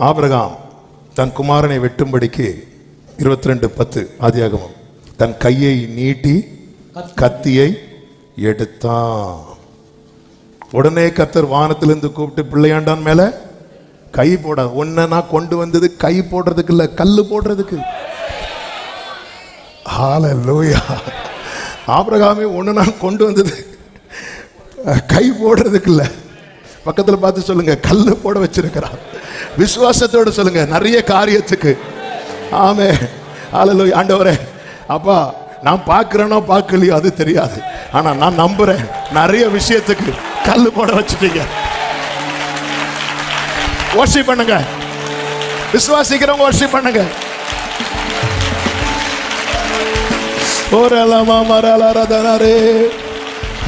ஆபிரகாம் தன் குமாரனை வெட்டும்படிக்கு 22:10 ஆதியாகமம் தன் கையை நீட்டி கத்தியை எடுத்தான். உடனே கர்த்தர் வானத்திலிருந்து கூப்பிட்டு பிள்ளையாண்டான் மேல கை போட. உன்னை நான் கொண்டு வந்தது கை போடுறதுக்கு இல்ல, கல்லு போடுறதுக்கு. ஹல்லேலூயா. ஆபிரகாமே உன்னை நான் கொண்டு வந்தது கை போடுறதுக்கு இல்ல. பக்கத்துல பார்த்து சொல்லுங்க, கல்லு போட வச்சிருக்கிறான். விசுவாசத்தோடு சொல்லுங்க, நிறைய காரியத்துக்கு. ஆமென். ஹல்லேலூயா. ஆண்டவரே, அப்பா நான் பார்க்கிறேனோ பார்க்கலையோ அது தெரியாது, ஆனா நான் நம்புறேன் நிறைய விஷயத்துக்கு கல்லு போட வச்சுட்டீங்க. வர்ஷிப் பண்ணுங்க, விசுவாசிக்கிறவங்க வர்ஷிப் பண்ணுங்க.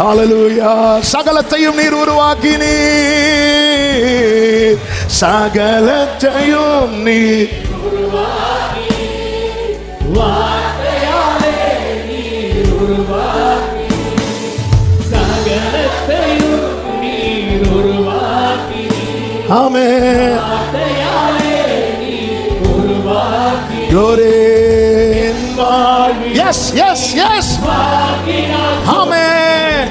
ஹல்லேலூயா. சகலத்தையும் நீர் உருவாக்கினீர், சகலத்தையும் நீர் amen. Yes yes yes amen.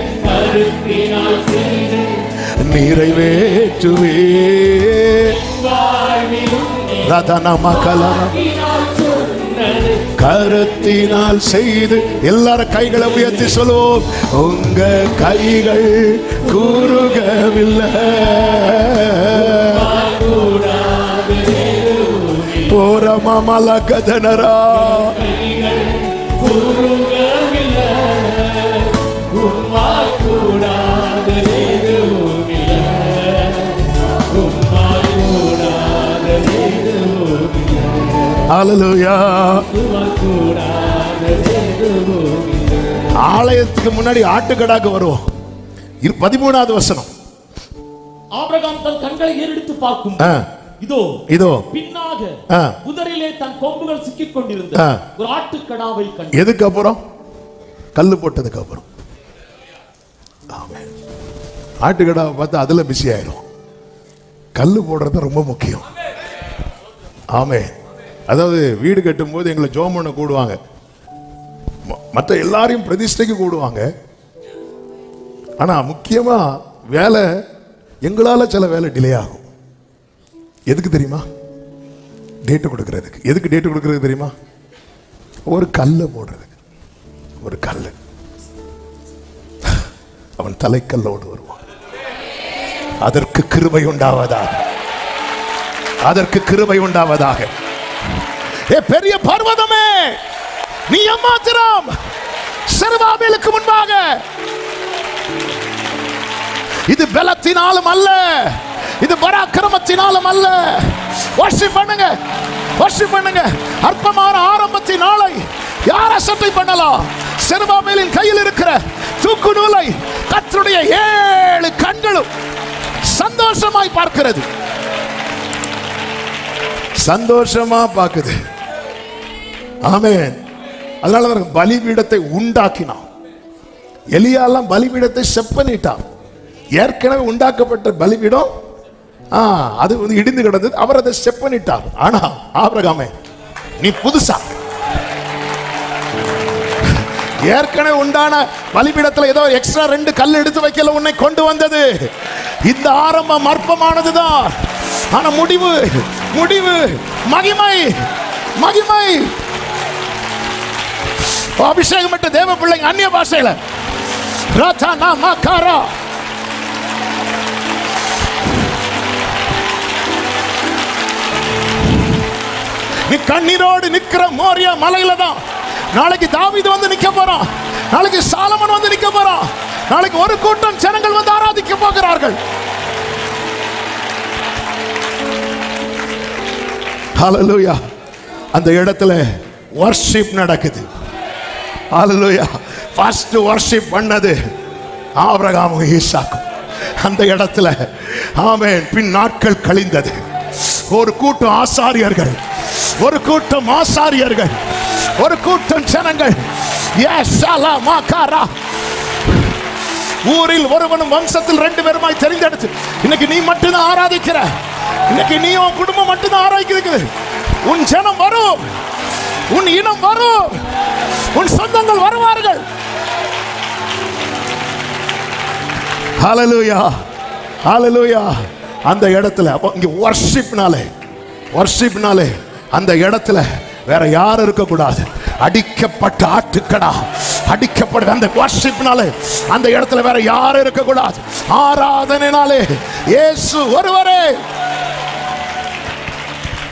நிறைவேற்றுவே ரதன மக்களா கருத்தினால் செய்து. எல்லாரும் கைகளை உயர்த்தி சொல்லுவோம், உங்க கைகள் கூறுகவில்லை. போரமல கதனரா ஹல்லேலூயா. ஆலயத்துக்கு முன்னாடி ஆட்டுக்கடாக்கு வருவோம். 13வது வசனம். ஆபிரகாம் தன் கண்களை ஏறெடுத்து பார்க்கும், இதோ இதோ பின்னாக புதரிலே தன் கொம்புகள் சிக்கிக் கொண்டிருந்த ஒரு ஆட்டுக்கடாவை கண்டான். எதுக்கு அப்புறம்? கல்லு போட்டதுக்கு அப்புறம். ஆமென். ஆட்டுக்கடாவை பார்த்து அதுல பிஸி ஆயிடும். கல்லு போடுறது ரொம்ப முக்கியம். ஆமென். அதாவது வீடு கட்டும் போது எங்களை ஜோம் பண்ண கூடுவாங்க, மற்ற எல்லாரையும் பிரதிஷ்டைக்கு கூடுவாங்க. ஆனா முக்கியமா வேலை எங்களால சில வேலை டிலே ஆகும். எதுக்கு தெரியுமா? டேட்டு கொடுக்கறதுக்கு. எதுக்கு டேட்டு கொடுக்கறதுக்கு தெரியுமா? ஒரு கல்லை போடுறதுக்கு. ஒரு கல்லு அவன் தலைக்கல்லோடு வருவான். அதற்கு கிருபை உண்டாவதாக, அதற்கு கிருபை உண்டாவதாக. பெரிய பர்வதமே நீ ஏமாத்திரம் செருபாபேலுக்கு முன்பாக இது பலத்தினாலும் அல்ல இது பராக்கிரமத்தினாலும் அல்ல. வர்ஷிப் பண்ணுங்க, வர்ஷிப் பண்ணுங்க. அற்பமான ஆரம்பத்தின் நாளை யார் அசட்டை பண்ணலாம்? செருபாபேலின் கையில் இருக்கிற தூக்கு நூலை கர்த்தருடைய 7 கண்களும் சந்தோஷமாய் பார்க்கிறது, சந்தோஷமா பார்க்குது. ஆமென். அதனால அவர்கள் பலிபீடத்தை உண்டாக்கினான். எலியாலாம் பலிபீடத்தை செப்பனிட்டான். ஏற்கனவே உண்டாக்கப்பட்ட பலிபீடம் அது இடிந்து கிடந்தது. அவர் அதை செப்பனிட்டார். ஆனா ஆபிரகாமே, நீ புதுசா ஏற்கனவே உண்டான பலிபீடத்தில் ஏதோ எக்ஸ்ட்ரா 2 கல் எடுத்து வைக்கல, உன்னை கொண்டு வந்தது. இந்த ஆரம்பம் அற்பமானதுதான். ஆனா முடிவு, முடிவு மகிமை, மகிமை. அபிஷேகம் பெற்ற தேவ பிள்ளைங்க அந்நிய பாஷையில ராதா மாகாரா நீ கண்ணீரோடு நிக்கிற மோரியா மலையில தான் நாளைக்கு தாவீது வந்து நிக்க போறான், நாளைக்கு சாலமன் வந்து நிக்க போறான், நாளைக்கு ஒரு கூட்டம் ஜனங்கள் வந்து ஆராதிக்க போகிறார்கள். ஹல்லேலூயா. அந்த இடத்துல வர்ஷிப் நடக்குது. ஹல்லேலூயா. ஃபர்ஸ்ட் வர்ஷிப் பண்ணது ஆபிரகாமும் ஈசாக்கும். அந்த இடத்துல ஆமென். பின் நாட்கள் கழிந்தது. ஒரு கூட்டம் ஆசாரியர்கள், ஒரு கூட்டம் ஆசாரியர்கள், ஒரு கூட்டம் ஜனங்கள் ஊரில் ஒருவனும் வம்சத்தில் 2 பேருமாய் தெரிந்தெடுத்து இன்னைக்கு நீ மட்டும்தான் ஆராதிக்கிற. இன்னைக்கு நீ உன் குடும்பம் மட்டும்தான் ஆராதிக்கிறது. உன் ஜனம் வரும், உன் இனம் வரும், உன் சொந்தங்கள் வருவார்கள். ஹல்லேலூயா, ஹல்லேலூயா. அந்த இடத்துல இங்க வர்ஷிப்னாலே, வர்ஷிப்னாலே அந்த இடத்துல வேற யாரும் இருக்கக்கூடாது. அடிக்கப்பட்ட ஆட்டுக்கடா, அடிக்கப்பட்ட அந்த வர்ஷிப்னாலே அந்த இடத்துல வேற யாரும் இருக்கக்கூடாது. ஆராதனைனாலே இயேசு ஒருவரே.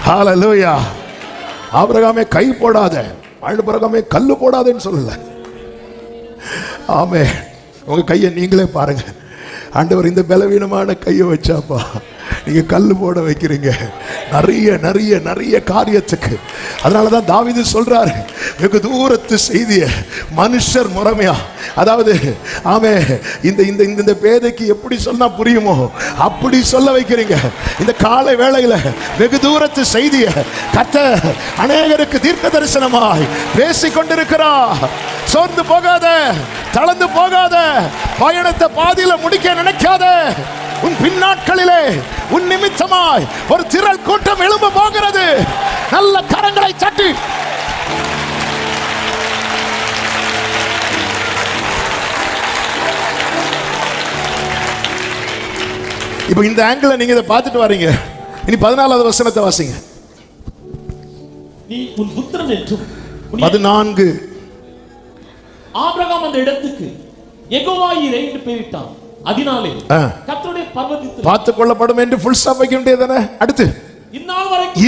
ஹல்லேலூயா. ஆபிரகாமே கை போடாத, ஆபிரகாமே கல்லு போடாதேன்னு சொல்லல. ஆமே. உங்க கையை நீங்களே பாருங்க. ஆண்டவர் இந்த பலவீனமான கையை வச்சாப்பா நீங்க கல்லு போட வைக்கிறீங்க நிறைய நிறைய நிறைய காரியத்துக்கு. அதனாலதான் தாவீது சொல்றாரு, வெகு தூரத்து செய்திய மனுஷர் முறைமையா, அதாவது ஆமே இந்த இந்த இந்த பேதைக்கு எப்படி சொன்னா புரியுமோ அப்படி சொல்ல வைக்கிறீங்க. இந்த காலை வேளையில வெகு தூரத்து செய்திய கர்த்தர் அநேகருக்கு தீர்க்க தரிசனமாய் பேசி கொண்டிருக்கிறார். சோர்ந்து போகாத, தளர்ந்து போகாத, பயணத்தை பாதியில முடிக்க நினைக்காத. உன் பின்னாட்களிலே உன் நிமித்தமாய் ஒரு திரள் கூட்டம் எழும்ப போகிறது. நல்ல கரங்களை தட்டி இப்ப இந்த ஆங்கிள் நீங்க இதை பார்த்துட்டு வரீங்க. இனி 14வது வசனத்தை வாசிங்க. நீ உன் புத்திரன் என்றும் 14 ஆபிரகாம் அந்த இடத்துக்கு யெகோவா ஈரே என்று பெயரிட்டான். அதனாலே கர்த்தருடைய பர்வதத்தில் பார்த்துக் கொள்ளப்படும் என்று ஃபுல் ஸ்டாப் வைக்க வேண்டியதானே. அடுத்து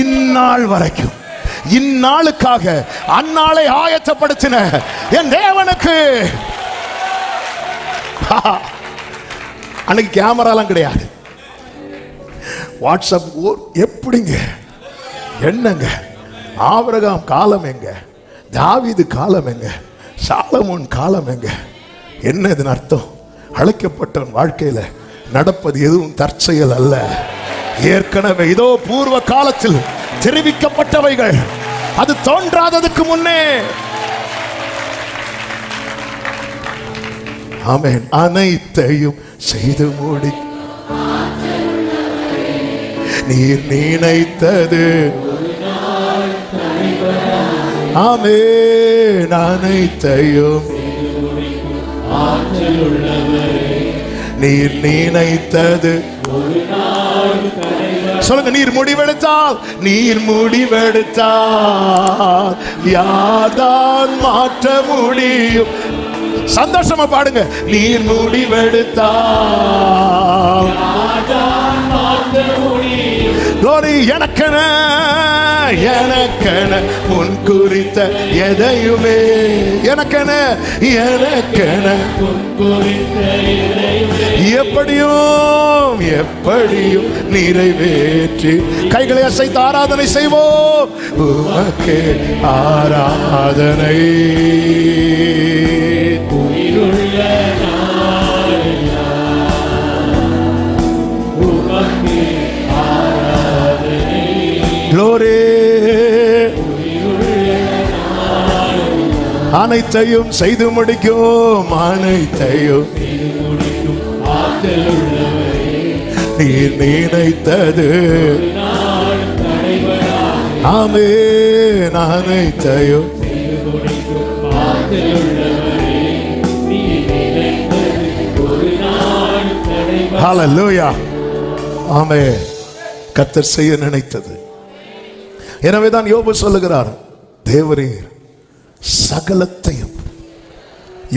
இந்நாள் வரைக்கும், இந்நாளுக்காக அந்நாளை ஆயத்தப்படுத்தின என் தேவனுக்கு. அன்னைக்கு கேமராலாம் கிடையாது, வாட்ஸ்அப் எப்படிங்க என்னங்க. ஆபிரகாம் காலம் எங்க, தாவீது காலம் எங்க, சாலமோன் காலம் எங்க. என்ன இதன் அர்த்தம்? அழைக்கப்பட்டவன் வாழ்க்கையில நடப்பது எதுவும் தற்செயல் அல்ல. ஏற்கனவே இதோ பூர்வ காலத்தில் தெரிவிக்கப்பட்டவைகள், அது தோன்றாததுக்கு முன்னே. ஆமென். அனைத்தையும் செய்து மூடி நீர் நினைத்தது. ஆமென். அனைத்தையும் நீர் நினைத்தது. சொல்லுங்க, நீர் முடிவெடுத்தால், நீர் முடிவெடுத்தால் யாதான் மாற்ற முடியும். சந்தோஷமா பாடுங்க. நீர் முடிவெடுத்தால் glory எனக்கென முன் குறித்த எதையுமே எனக்கென எப்படியும் நிறைவேற்றி கைகளை அசைத்து ஆராதனை செய்வோம். உமக்கே ஆராதனை. Glory. அனைத்தையும் செய்து முடிக்கும், அனைத்தையும் நீர் நினைத்தது ஆமென். அனைத்தையும் ஹல்லேலூயா ஆமென். கர்த்தர் செய்ய நினைத்தது. எனவேதான் யோபு சொல்லுகிறார், தேவரீர் சகலத்தையும்.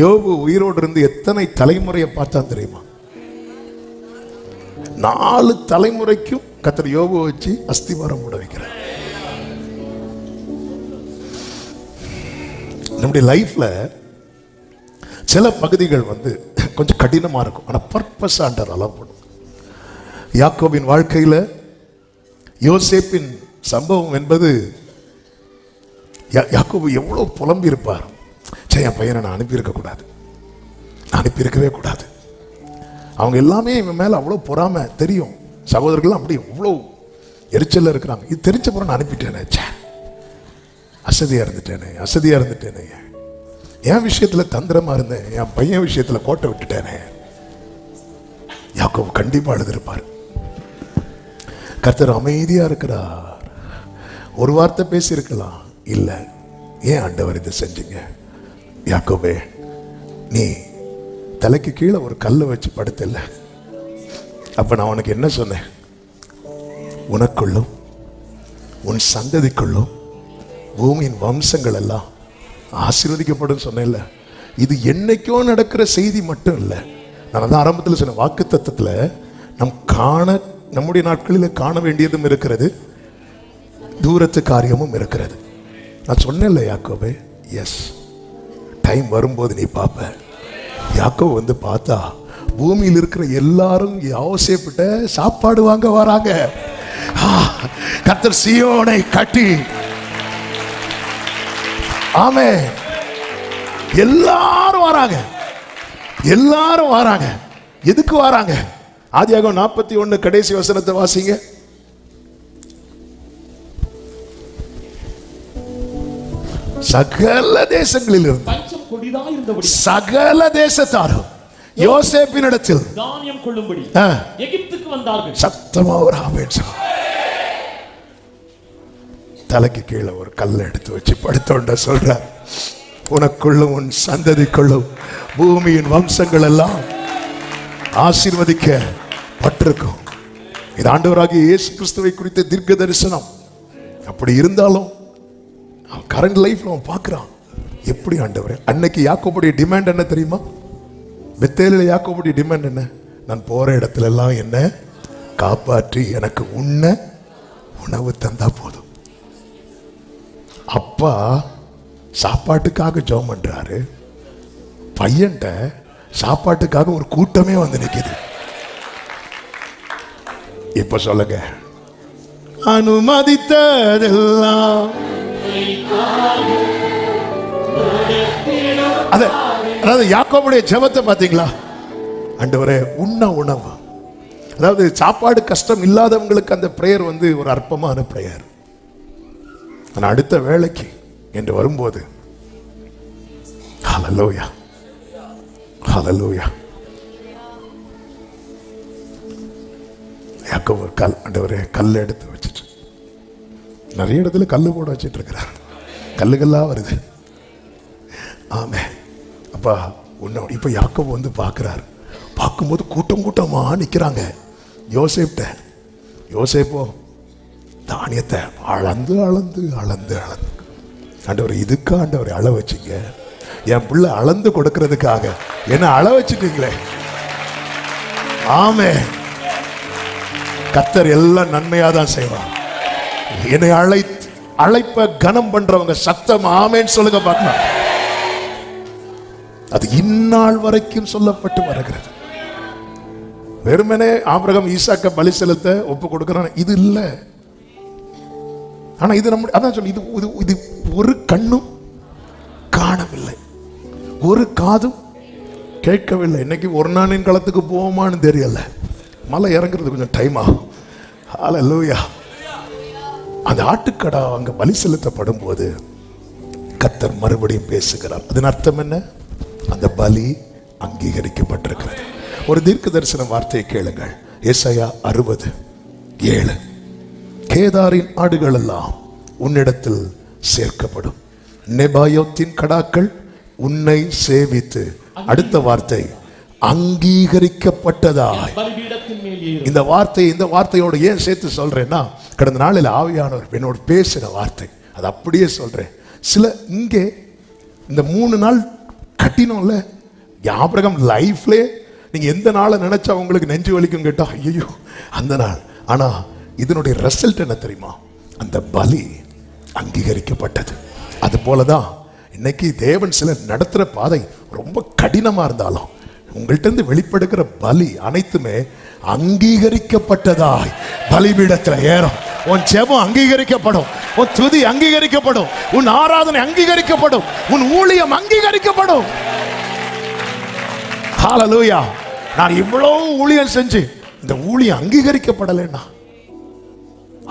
யோபு உயிரோடு இருந்து எத்தனை தலைமுறையை பார்த்தா தெரியுமா? 4 தலைமுறைக்கும் கர்த்தர் யோபு வச்சு அஸ்திவாரம் போட வைக்கிறார். நம்முடைய லைஃப்ல சில பகுதிகள் கொஞ்சம் கடினமா இருக்கும், ஆனா பர்பஸ் ஆண்டர் அலோவ் பண்ணும். யாக்கோபின் வாழ்க்கையில யோசேப்பின் சம்பவம் என்பது, யாக்கோபு எவ்வளவு புலம்பி இருப்பார். சரி, என் பையனை நான் அனுப்பியிருக்க கூடாது, அனுப்பியிருக்கவே கூடாது. அவங்க எல்லாமே இவன் மேல அவ்வளவு பொறாம தெரியும். சகோதரர்கள் அப்படி எவ்வளவு எரிச்சல்ல இருக்கிறாங்க. இது தெரிஞ்ச பிறகு நான் அனுப்பிட்டேனே, அசதியா இருந்துட்டேனே, என் விஷயத்துல தந்திரமா இருந்தேன், என் பையன் விஷயத்துல கோட்டை விட்டுட்டேனே. யாக்கோபு கண்டிப்பா எழுதிருப்பார். கர்த்தர் அமைதியா இருக்கிறார். ஒரு வார்த்தை பேசியிருக்கலாம், இல்ல ஏன் ஆண்டவர் இதை செஞ்சீங்க? யாக்கோபே, நீ தலைக்கு கீழே ஒரு கல்லை வச்சு படுத்தல. அப்ப நான் உனக்கு என்ன சொன்னேன்? உனக்குள்ளும் உன் சந்ததிக்குள்ளும் பூமியின் வம்சங்கள் எல்லாம் ஆசீர்வதிக்கப்படும் சொன்னேன்ல. இது என்னைக்கோ நடக்கிற செய்தி மட்டும் இல்லை. நான் தான் ஆரம்பத்தில் சொன்ன வாக்கு தத்துவத்தில் நம்முடைய நாட்களில் காண வேண்டியதும் இருக்கிறது, தூரத்து காரியமும் இருக்கிறது. நான் சொன்னேன்ல யாக்கோபே, எஸ், டைம் வரும்போது நீ பார்ப்ப. யாக்கோபு பார்த்தா பூமியில் இருக்கிற எல்லாரும் யோசேப்பிட்ட சாப்பாடு வாங்க வராங்க. கர்த்தர் சீயோனை கட்டி, ஆமே, எல்லாரும் வராங்க. எதுக்கு வராங்க? ஆதியாகமம் 41 கடைசி வசனத்தை வாசிங்க. சகல தேசங்களில் இருந்து சகல தேசத்தாரும் யோசேப்பினிடத்தில் தானியம் கொள்ளும்படி எகிப்துக்கு வந்தார்கள். சத்தமா ஒரு ஆமென். தலைக்கு கீழே ஒரு கல்லை எடுத்து வச்சு படுத்தோண்ட சொல்ற, உனக்குள்ளும் உன் சந்ததிக்குள்ளும் பூமியின் வம்சங்கள் எல்லாம் ஆசீர்வதிக்கப்பட்டிருக்கும். இது ஆண்டவராகிய இயேசு கிறிஸ்துவை குறித்த தீர்க்க தரிசனம். அப்படி இருந்தாலும் கரண்ட் லைஃப்ல அவன் பார்க்கிறான், எப்படி ஆண்டவரே. அன்னைக்கு யாக்கோபுடைய டிமாண்ட் என்ன தெரியுமா? பெத்தேலில் யாக்கோபுடைய டிமாண்ட் என்ன? நான் போற இடத்துல எல்லாம் என்ன காப்பாற்றி எனக்கு உணவு தந்தா போதும். அப்பா சாப்பாட்டுக்காக ஜெபம் பண்றாரு, பையன்ட்ட சாப்பாட்டுக்காக ஒரு கூட்டமே நிக்குது. இப்ப சொல்லுங்க, அனுமதித்ததெல்லாம் அதாவது யாக்கோபுடைய ஜெபத்தை பாத்தீங்களா? ஆண்டவரே உணவு, அதாவது சாப்பாடு கஷ்டம் இல்லாதவங்களுக்கு அந்த பிரேயர் ஒரு அற்பமான பிரேயர். ஆனா அடுத்த வேலைக்கு என்று வரும்போது ஹல்லேலூயா ஹல்லேலூயா. யாக்கோபு ஆண்டவரே கல் எடுத்து வச்சுட்டு, நிறைய இடத்துல கல்லு போட வச்சுட்டு இருக்கிறார், கல்லுகள்லாம் வருது. ஆமே. அப்பா இப்ப யாக்கோபு பார்க்கிறார். பார்க்கும்போது கூட்டம் கூட்டமா நிக்கிறாங்க. யோசேப்போ தானியத்தை அளந்து ஆண்டவர், இதுக்கு ஆண்டவர் அள வச்சுங்க, என் பிள்ளை அளந்து கொடுக்கிறதுக்காக என்ன அள வச்சுட்டீங்களே. ஆமே. கர்த்தர் எல்லாம் நன்மையா தான் செய்வார். என்னை அழைப்ப கனம் பண்றவங்க சத்தம் ஆமென் சொல்லுங்க பார்க்கலாம். அது இந்நாள் வரைக்கும் சொல்லப்பட்டு வருகிறது. வெறுமனே ஆபிரகாம் ஈசாக்க பலி செலுத்த ஒப்பு கொடுக்கிறான் இது இல்ல. ஆனா இது நம்ம அதான் சொல்லி இது ஒரு கண்ணும் காணவில்லை, ஒரு காதும் கேட்கவில்லை. இன்னைக்கு ஒரு நாளின் களத்துக்கு போவோமான்னு தெரியல, மலை இறங்குறது கொஞ்சம் டைம் ஆகும். ஹல்லேலூயா. அந்த ஆட்டுக்கடா அங்க பலி செலுத்தப்படும் போது கர்த்தர் மறுபடியும் பேசுகிறார். அதன் அர்த்தம் என்ன? அந்த பலி அங்கீகரிக்கப்பட்டிருக்கிறது. ஒரு தீர்க்க தரிசன வார்த்தையை கேளுங்கள். ஏசாயா 60:7 கேதாரின் ஆடுகள் எல்லாம் உன்னிடத்தில் சேர்க்கப்படும், நெபாயோத்தின் கடாக்கள் உன்னை சேவித்து. அடுத்த வார்த்தை அங்கீகரிக்கப்பட்டதாய். இந்த வார்த்தையோட ஏன் சேர்த்து சொல்றேன்னா, கடந்த நாளில் ஆவியானவர் என்னோட பேசுற வார்த்தை, அது அப்படியே சொல்றேன். சில இங்கே இந்த 3 நாள் கட்டினோம்ல, ஆபிரகாம் லைஃப்ல நீங்க எந்த நாளை நினைச்சா உங்களுக்கு நெஞ்சு வலிக்கும் கேட்டா ஐயோ அந்த நாள். ஆனா இதனுடைய ரிசல்ட் என்ன தெரியுமா? அந்த பலி அங்கீகரிக்கப்பட்டது. அது போலதான் இன்னைக்கு தேவன் சில நடத்துற பாதை ரொம்ப கடினமா இருந்தாலும் உங்கள்கிட்ட இருந்து வெளிப்படுகிற பலி அனைத்துமே அங்கீகரிக்கப்பட்டதாய் பலிபீடத்துல ஏறும். உன் ஜெபம் அங்கீகரிக்கப்படும், உன் துதி அங்கீகரிக்கப்படும், உன் ஆராதனை அங்கீகரிக்கப்படும், உன் ஊழியம் அங்கீகரிக்கப்படும். ஹல்லேலூயா. நான் இவ்வளவு ஊழியம் செஞ்சு இந்த ஊழியம் அங்கீகரிக்கப்படலைன்னா,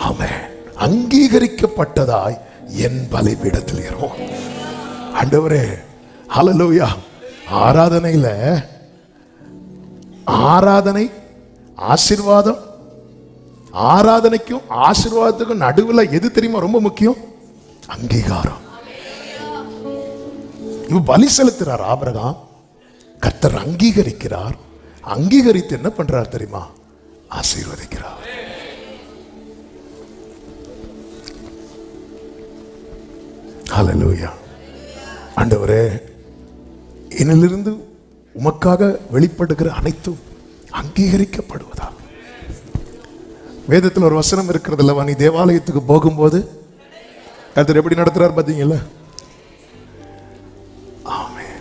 ஆமென், அங்கீகரிக்கப்பட்டதாய் என் பலிபீடத்தில் ஏறும். ஆண்டவரே ஹல்லேலூயா. ஆராதனையில ஆராதனை ஆசீர்வாதம், ஆராதனைக்கும் ஆசீர்வாதத்துக்கும் நடுவில் எது தெரியுமா ரொம்ப முக்கியம்? அங்கீகாரம். இவ பலி செலுத்துறார் ஆபிரகாம், கர்த்தர் அங்கீகரிக்கிறார். அங்கீகரித்து என்ன பண்றார் தெரியுமா? ஆசீர்வதிக்கிறார். ஹல்லேலூயா. ஆண்டவரே, என்னிலிருந்து உமக்காக வெளிப்படுகிற அனைத்தும் அங்கீகரிக்கப்படுவதா. வேதத்தில் ஒரு வசனம் இருக்கிறது அல்லவா, நீ தேவாலயத்துக்கு போகும்போது கர்த்தர் எப்படி நடத்துறார் பாத்தீங்களா? ஆமென்.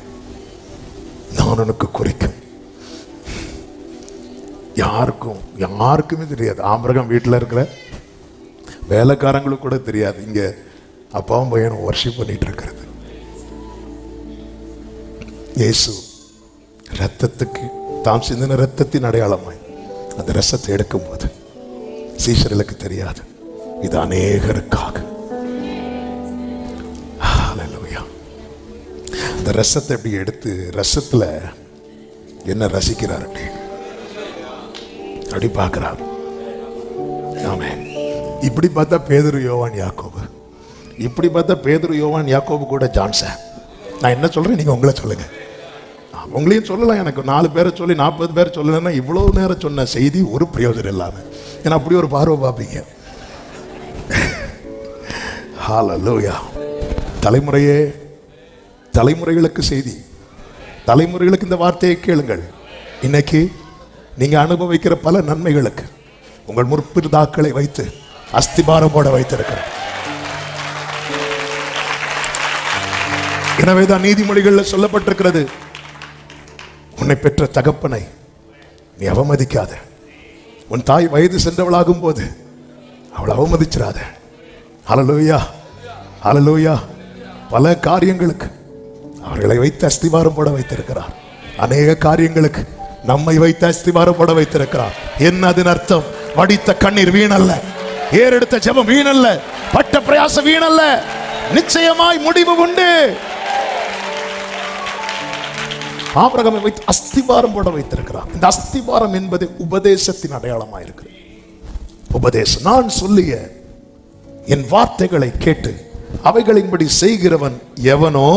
நான் உனக்கு குறிக்கும். யாருக்குமே தெரியாது. ஆபிரகாம் வீட்டில் இருக்கிற வேலைக்காரங்களுக்கு கூட தெரியாது இங்க அப்பாவும் பையனும் வர்ஷிப் பண்ணிட்டு இருக்கிறது. இயேசு ரத்தத்துக்கு தாம் சிந்தின ரத்தத்தின் அடையாளமாய் அந்த ரசத்தை எடுக்கும் போது சீஷர்களுக்கு தெரியாது, இது அநேகருக்காக. ஹல்லேலூயா. அந்த ரசத்தை எப்படி எடுத்து ரசத்துல என்ன ரசிக்கிறார் அப்படி பார்க்கிறார். ஆமென். இப்படி பார்த்தா பேதுரு, யோவான், யாக்கோபு. இப்படி பார்த்தா பேதுரு, யோவான், யாக்கோபு கூட ஜான்சன். நான் என்ன சொல்றேன், நீங்க உங்களை சொல்லுங்க. உங்களையும் சொல்லலாம். எனக்கு 4 பேரை சொல்லி 40 பேர் சொல்லலைன்னா இவ்வளவு நேரம் சொன்ன செய்தி ஒரு பிரயோஜனம் இல்லாம, ஏன்னா அப்படி ஒரு பார்வை பார்ப்பீங்க. ஹல்லேலூயா. தலைமுறையே, தலைமுறைகளுக்கு செய்தி, தலைமுறைகளுக்கு இந்த வார்த்தையை கேளுங்கள். இன்னைக்கு நீங்க அனுபவிக்கிற பல நன்மைகளுக்கு உங்கள் முற்பிதாக்களை வைத்து அஸ்திபாரம் போட வைத்திருக்கிறேன். எனவேதான் நீதிமொழிகளில் சொல்லப்பட்டிருக்கிறது, உன்னை பெற்ற தகப்பனை நீ அவமதிக்காத. உன் தாய் வயது சென்றவளாகும் போது அவளை அவமதிச்சிடாத. ஹல்லேலூயா, ஹல்லேலூயா. பல காரியங்களுக்கு அவர்களை வைத்து அஸ்திபாரம் போட வைத்திருக்கிறார். அநேக காரியங்களுக்கு நம்மை வைத்து அஸ்திபாரம் போட வைத்திருக்கிறார். என்ன அதன் அர்த்தம்? வடித்த கண்ணீர் வீணல்ல, ஏறெடுத்த ஜெபம் வீணல்ல, பட்ட பிரயாசம் வீணல்ல. நிச்சயமாய் முடிவு உண்டு. ஆபிரகாமை வைத்து அஸ்திபாரம் போட வைத்திருக்கிறார். இந்த அஸ்திபாரம் என்பது உபதேசத்தின் அடையாளமாக இருக்கிறது. உபதேசம். நான் சொல்லிய என் வார்த்தைகளை கேட்டு அவைகளின்படி செய்கிறவன் எவனோ,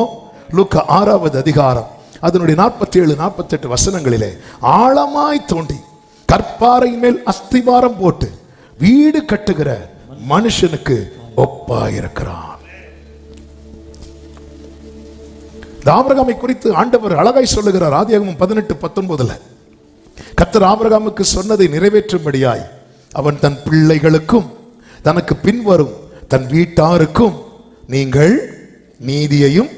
லூக்கா 6வது அதிகாரம் அதனுடைய 47, 48 வசனங்களிலே ஆழமாய் தோண்டி கற்பாறை மேல் அஸ்திபாரம் போட்டு வீடு கட்டுகிற மனுஷனுக்கு ஒப்பாயிருக்கிறான். ஆபிரகாமை குறித்து ஆண்டவர் அழகாய் சொல்லுகிறார். ஆதியாகமம் 18:19 கர்த்தர் ஆபிரகாமுக்கு சொன்னதை நிறைவேற்றும்படியாய் அவன் தன் பிள்ளைகளுக்கும் தனக்கு பின்வரும் தன் வீட்டாருக்கும் நீங்கள் நீதியையும்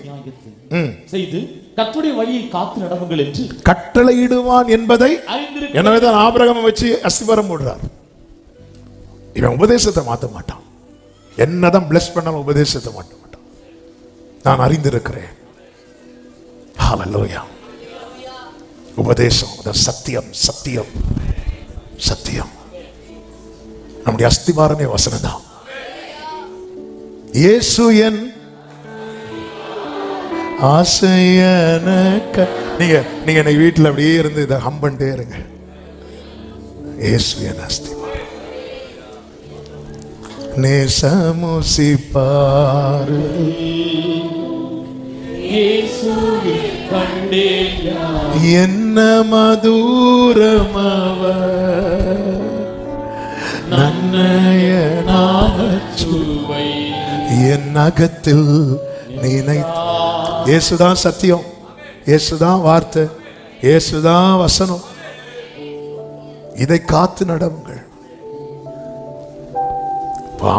செய்து கர்த்தருடைய வழியை காத்து நடவுங்கள் என்று கட்டளையிடுவான் என்பதை எனவேதான் ஆபிரகாம் வச்சு அஸ்திவாரம் போடுறார். இவன் உபதேசத்தை மாற்ற மாட்டான். என்னதான் பிளஸ் பண்ணாலும் உபதேசத்தை மாற்ற மாட்டான். நான் அறிந்திருக்கிறேன். ஹல்லேலூயா. உபதேசம் சத்தியம், சத்தியம், சத்தியம். நம்முடைய அஸ்திவாரமே வசனம் தான். இயேசு என் ஆசையன. நீங்க என்னை வீட்டில் அப்படியே இருந்து இதை ஹம்பன்ட்டே இருங்க. இயேசு என் அஸ்திவாரம். நேசமுசிப்பாரு என்ன மதுரமவ நன்னய நாமச்சுவை என் அகத்தில் நினைத்த. இயேசுதான் சத்தியம், இயேசுதான் வார்த்தை, இயேசுதான் வசனம். இதை காத்து நடவுங்கள்.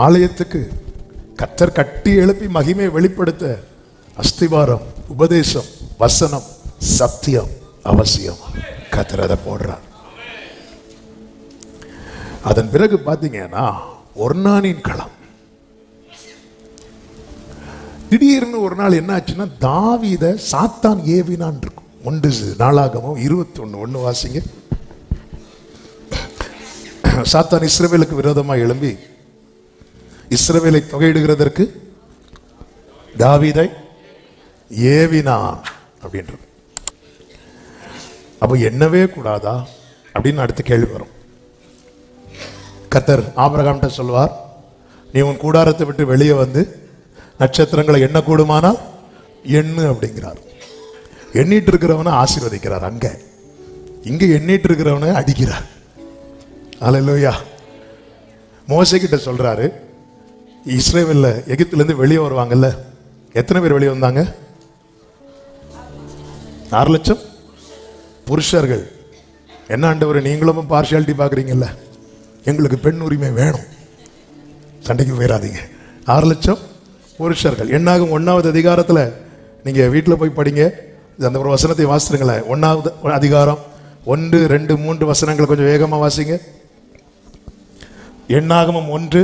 ஆலயத்துக்கு கர்த்தர் கட்டி எழுப்பி மகிமை வெளிப்படுத்த அஸ்திவாரம், உபதேசம், வசனம், சத்தியம் அவசியம். கர்த்தர் அதை போடுறார். அதன் பிறகு பாத்தீங்கன்னா ஒர்னானின் களம். திடீர்னு ஒரு நாள் என்ன ஆச்சுன்னா தாவீதை சாத்தான் ஏவினான் இருக்கும். 1 நாளாகமம் 21:1 வாசிங்க. சாத்தான் இஸ்ரவேலுக்கு விரோதமாக எழும்பி இஸ்ரவேலை தொகையிடுகிறதற்கு தாவீதை ஏவினான் அப்படின்றது. அப்போ என்னவே கூடாதா அப்படின்னு அடுத்த கேள்வி வரும். கர்த்தர் ஆபிரகாம்கிட்ட சொல்வார், நீ உன் கூடாரத்தை விட்டு வெளியே வந்து நட்சத்திரங்களை எண்ண கூடுமானால் எண்ணு அப்படிங்கிறார். எண்ணிட்டு இருக்கிறவனை ஆசீர்வதிக்கிறார். இங்க எண்ணிட்டு இருக்கிறவனை அடிக்கிறார். அல்லேலூயா. மோசே கிட்ட சொல்றாரு, இஸ்ரவேல்ல எகிப்துல இருந்து வெளியே வருவாங்கல்ல, எத்தனை பேர் வெளியே வந்தாங்க? 6 லட்சம் புருஷர்கள். என்ன ஆண்டவரே, நீங்களும் பார்ஷியாலிட்டி பார்க்குறீங்கல்ல, எங்களுக்கு பெண் உரிமை வேணும், சண்டைக்கு போயிடாதீங்க. 6 லட்சம் புருஷர்கள். என்னாகும் 1வது அதிகாரத்தில் நீங்கள் வீட்டில் போய் படிங்க, அந்த ஒரு வசனத்தை வாசித்துங்களேன். 1வது அதிகாரம் 1, 2, 3 வசனங்களை கொஞ்சம் வேகமாக வாசிங்க. என்னாகமம் 1.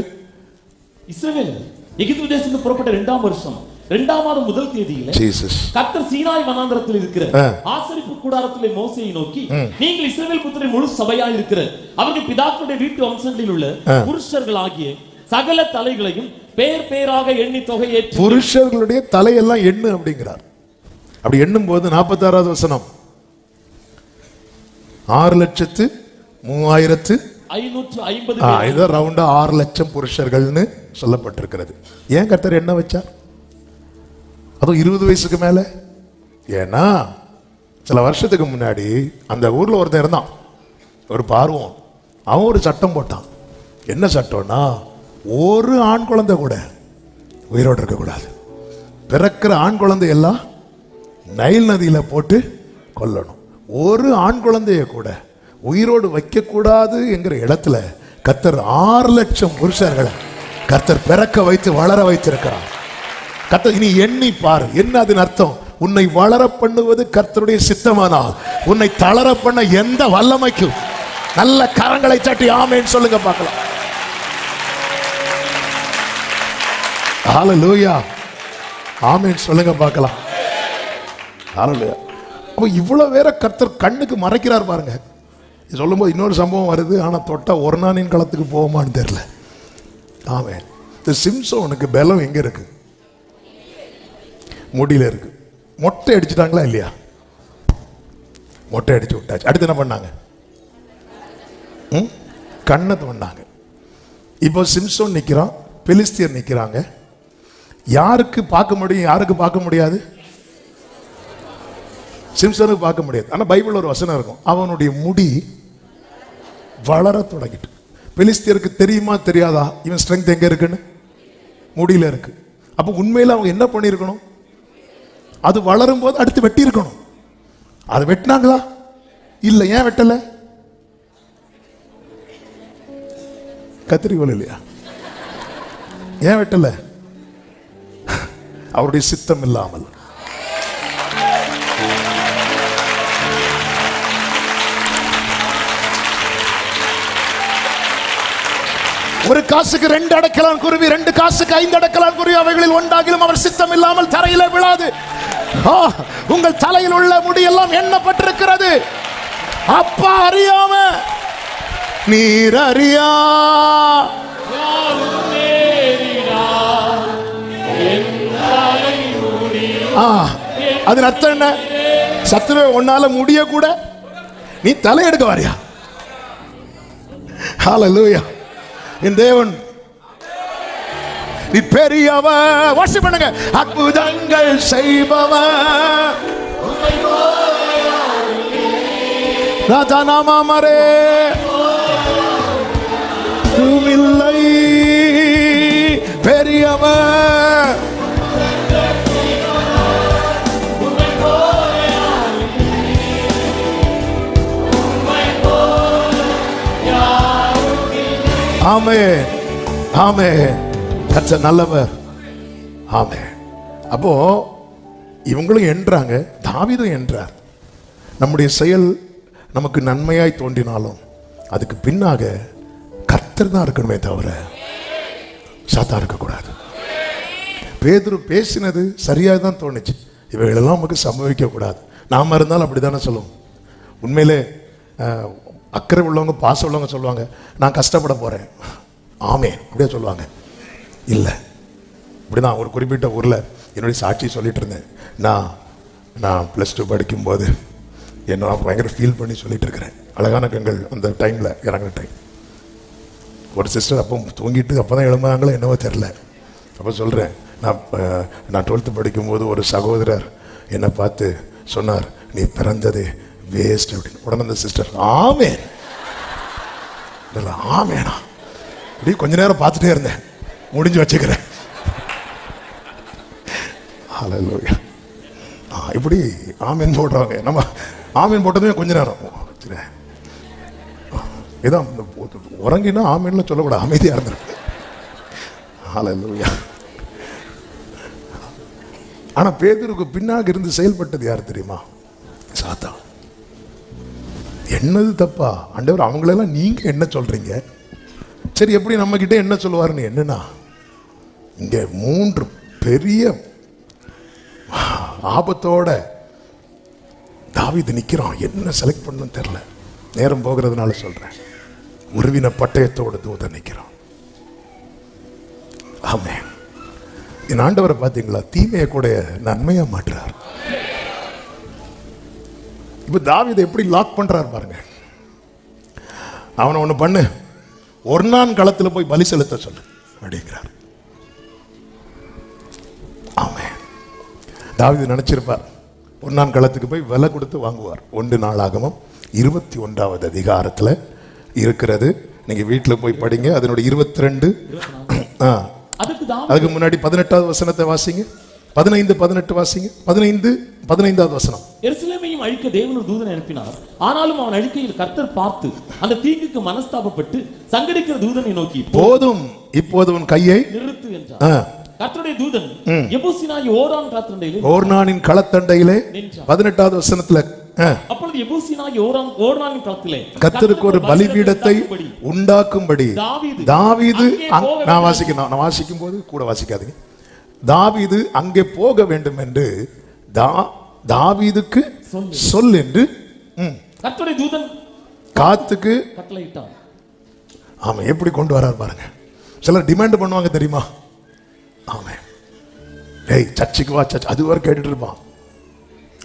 இஸ்ரவேல் எகிப்து தேசத்துக்கு புறப்பட்ட 2ஆம் வருஷம் 2ஆம் மாதம் 1 தேதியிலே கர்த்தர் சீனாய் வனாந்தரத்தில் இருக்கிற ஆசரிப்பு கூடாரத்திலே மோசேயை நோக்கி, நீங்கள் இஸ்ரவேல் புத்திரரின் முழு சபையாய் இருக்கிற அவர்கள் பிதாக்களுடைய வீட்டு வம்சங்களில் உள்ள புருஷர்கள் ஆகிய சகல தலைகளையும் பேர் பேராக எண்ணி தொகையை புருஷர்களுடைய தலையெல்லாம் எண்ணு அப்படிங்கிறார். அப்படி எண்ணும் போது 46வது வசனம் 6,03,550 இதை ரவுண்டா 6 லட்சம் புருஷர்கள்னு சொல்லப்பட்டிருக்கிறது. ஏன் கர்த்தர் என்ன வச்சார்? அதுவும் 20 வயசுக்கு மேல. ஏன்னா சில வருஷத்துக்கு முன்னாடி அந்த ஊர்ல ஒருத்தன் இருந்தான், ஒரு பார்வோன். அவன் ஒரு சட்டம் போட்டான். என்ன சட்டம்னா, ஒரு ஆண் குழந்தை கூட உயிரோடு இருக்கக்கூடாது. பிறக்கிற ஆண் குழந்தை எல்லாம் நைல் நதியில போட்டு கொல்லணும். ஒரு ஆண் குழந்தைய கூட உயிரோடு வைக்கக்கூடாது என்கிற இடத்துல கர்த்தர் 6 லட்சம் புருஷர்களை கர்த்தர் பிறக்க வைத்து வளர வைத்திருக்கிறார். கர்த்தர் இனி எண்ணி பாரு. என்ன அதன் அர்த்தம்? உன்னை வளர பண்ணுவது கர்த்தருடைய சித்தமானால் உன்னை தளர பண்ண எந்த வல்லமைக்கும் நல்ல கரங்களை தட்டி ஆமென் சொல்லுங்க பார்க்கலாம். ஹல்லேலூயா. ஆமென் சொல்லுங்க பார்க்கலாம். ஹல்லேலூயா. அப்போ இவ்வளவு வேற கர்த்தர் கண்ணுக்கு மறைக்கிறார் பாருங்க. சொல்லும்போது இன்னொரு சம்பவம் வருது, ஆனால் தொட்டா ஒர்னானின் களத்துக்கு போகுமான்னு தெரியல. ஆமென். இந்த சிம்சோனுக்கு பலம் எங்க இருக்கு? முடியில இருக்கு. மொட்டை அடிச்சுட்டாங்களா இல்லையா? மொட்டை அடிச்சு விட்டாச்சு. அடுத்து என்ன பண்ணாங்க? கண்ணத்தை பண்ணாங்க. இப்போ சிம்சோன் நிற்கிறான், பெலிஸ்தியர் நிற்கிறாங்க. யாருக்கு பார்க்க முடியும், யாருக்கு பார்க்க முடியாது? சிம்சனுக்கு பார்க்க முடியாது. ஆனால் பைபிள் ஒரு வசனம் இருக்கும், அவனுடைய முடி வளர தொடங்கிட்டு. பெலிஸ்தியருக்கு தெரியுமா தெரியாதா இவன் ஸ்ட்ரென்த் எங்க இருக்குன்னு? முடியில இருக்கு. அப்போ உண்மையில அவங்க என்ன பண்ணியிருக்கணும்? அது வளரும் போது அடுத்து வெட்டி இருக்கணும். அது வெட்டினாங்களா? இல்லை. ஏன் வெட்டல? கத்திரிக்கோல் இல்லையா? ஏன் வெட்டல? அவருடைய சித்தம் இல்லாமல். ஒரு காசுக்கு 2 அடைக்கலான் குருவி, 2 காசுக்கு 5 அடைக்கலான் குருவி, அவைகளில் ஒன்றாகிலும் அவர் சித்தம் இல்லாமல் தரையில விழாது. உங்கள் தலையில் உள்ள முடி எல்லாம் எண்ணப்பட்டிருக்கிறது. அப்பா அறியாம நீர் அறியா. அதன் அர்த்தம் என்ன? சத்துருவே உன்னால முடிய கூட நீ தலை எடுக்க வாரியா? ஹல்லேலூயா. என் தேவன் நீ பெரியவர். வர்ஷிப் பண்ணுங்க. அற்புதங்கள் செய்பவர் ராஜா நாமரே இல்லை பெரியவர். ஆமென் ஆமென். கர்த்தர் நல்லவர். ஆமென். அப்போ இவங்களும் என்றாங்க, தாவீதும் என்றார். நம்முடைய செயல் நமக்கு நன்மையாய் தோன்றினாலும் அதுக்கு பின்னாக கர்த்தர் தான் இருக்கணுமே தவிர சாத்தா இருக்கக்கூடாது. பேதுரு பேசினது சரியாக தான் தோணுச்சு. இவைகளெல்லாம் நமக்கு சம்பவிக்க கூடாது. நாம இருந்தாலும் அப்படித்தானே சொல்லுவோம். உண்மையிலே அக்கறை உள்ளவங்க, பாசம் உள்ளவங்க சொல்லுவாங்க, நான் கஷ்டப்பட போறேன், ஆமே அப்படியே சொல்லுவாங்க. இல்லை, இப்படிதான் ஒரு குறிப்பிட்ட ஊரில் என்னுடைய சாட்சி சொல்லிட்டு இருந்தேன். நான் +2 படிக்கும்போது என்ன பயங்கர ஃபீல் பண்ணி சொல்லிட்டு இருக்கிறேன். அழகான கண்கள் அந்த டைமில் இறங்கின டைம். ஒரு சிஸ்டர் அப்போ தூங்கிட்டு அப்போ தான் எழுந்தாங்களோ என்னவோ தெரில. அப்போ சொல்கிறேன், நான் 12th படிக்கும்போது ஒரு சகோதரர் என்னை பார்த்து சொன்னார், நீ பிறந்தது வேஸ்ட் அப்படின்னு. உடனே அந்த சிஸ்டர் ஆமே இல்லை ஆமேனா இப்படி கொஞ்ச நேரம் பார்த்துட்டே இருந்தேன். முடிஞ்சு வச்சுக்கிறேன். ஹல்லேலூயா. இப்படி ஆமேன் போடுறாங்க. நம்ம ஆமீன் போட்டதுமே கொஞ்ச நேரம் இதான் உறங்கினா ஆமீன்ல சொல்லக்கூடாது, அமைதியா இருந்திருக்கு. ஹல்லேலூயா. ஆனா பேதுருக்கு பின்னாக இருந்து செயல்பட்டது யார் தெரியுமா? சாத்தான். என்னது தப்பா ஆண்டவர், அவங்களெல்லாம் நீங்க என்ன சொல்றீங்க? சரி, எப்படி நம்ம கிட்ட என்ன சொல்லுவாருன்னு. என்னன்னா, இங்க 3 பெரிய ஆபத்தோட தாவீது நிற்கிறான். என்ன செலக்ட் பண்ணணும்னு தெரியல. நேரம் போகிறதுனால சொல்றேன். உருவின பட்டயத்தோட தூதன் நிற்கிறான். ஆமென். என் ஆண்டவரை பார்த்தீங்களா? தீமையை கூட நன்மையா மாற்றுறார். இப்ப தாவீதை எப்படி லாக் பண்றாரு பாருங்க. அவனை ஒண்ணு பண்ணு, ஒர்னான் களத்துல போய் பலி செலுத்த சொல்லு அப்படிங்கிறார். ஆமென். தாவீது நினைச்சிருப்பார், ஒர்னான் களத்துக்கு போய் விலை கொடுத்து வாங்குவார். 1 நாளாகமம் 21வது அதிகாரத்துல இருக்கிறது. நீங்க வீட்டுல போய் படிங்க. அதனுடைய 22 அதுக்கு முன்னாடி 18வது வசனத்தை வாசிங்க. 15-18 வாசிங்க. 15-15வது வசனம். எருசலேமையும் அழிக்க தேவன் ஒரு தூதனை அனுப்பினார். ஆனாலும் அவன் அழிக்கையில் கர்த்தர் பார்த்து அந்த தீங்குக்கு மனஸ்தாபப்பட்டு சங்கடிக்கிற தூதனை நோக்கி, போதும், இப்போது உன் கையை நிறுத்து என்றார். கர்த்தருடைய தூதன் எபூசினாகிய ஓர்னானின் களத்தண்டையிலே 18வது வசனத்துல, அப்பொழுது எபூசினாகிய ஓர்னானின் களத்திலே கர்த்தருக்கு ஒரு பலிபீடத்தை உண்டாக்கும்படி தாவீது, நான் வாசிக்கும் போது கூட வாசிக்காதீங்க. தாவீது அங்கே போக வேண்டும் என்று தாவீதுக்கு சொல் என்று கர்த்தருடைய தூதன் காத்துக்கு கட்டளையிட்டான். ஆமா, எப்படி கொண்டு வரார் பாருங்க. சிலர் டிமாண்ட் பண்ணுவாங்க தெரியுமா? ஆமா, ஏய் சர்ச்சுக்கு வா, சர்ச் அது வரை கேட்டுட்டு இருப்பான்.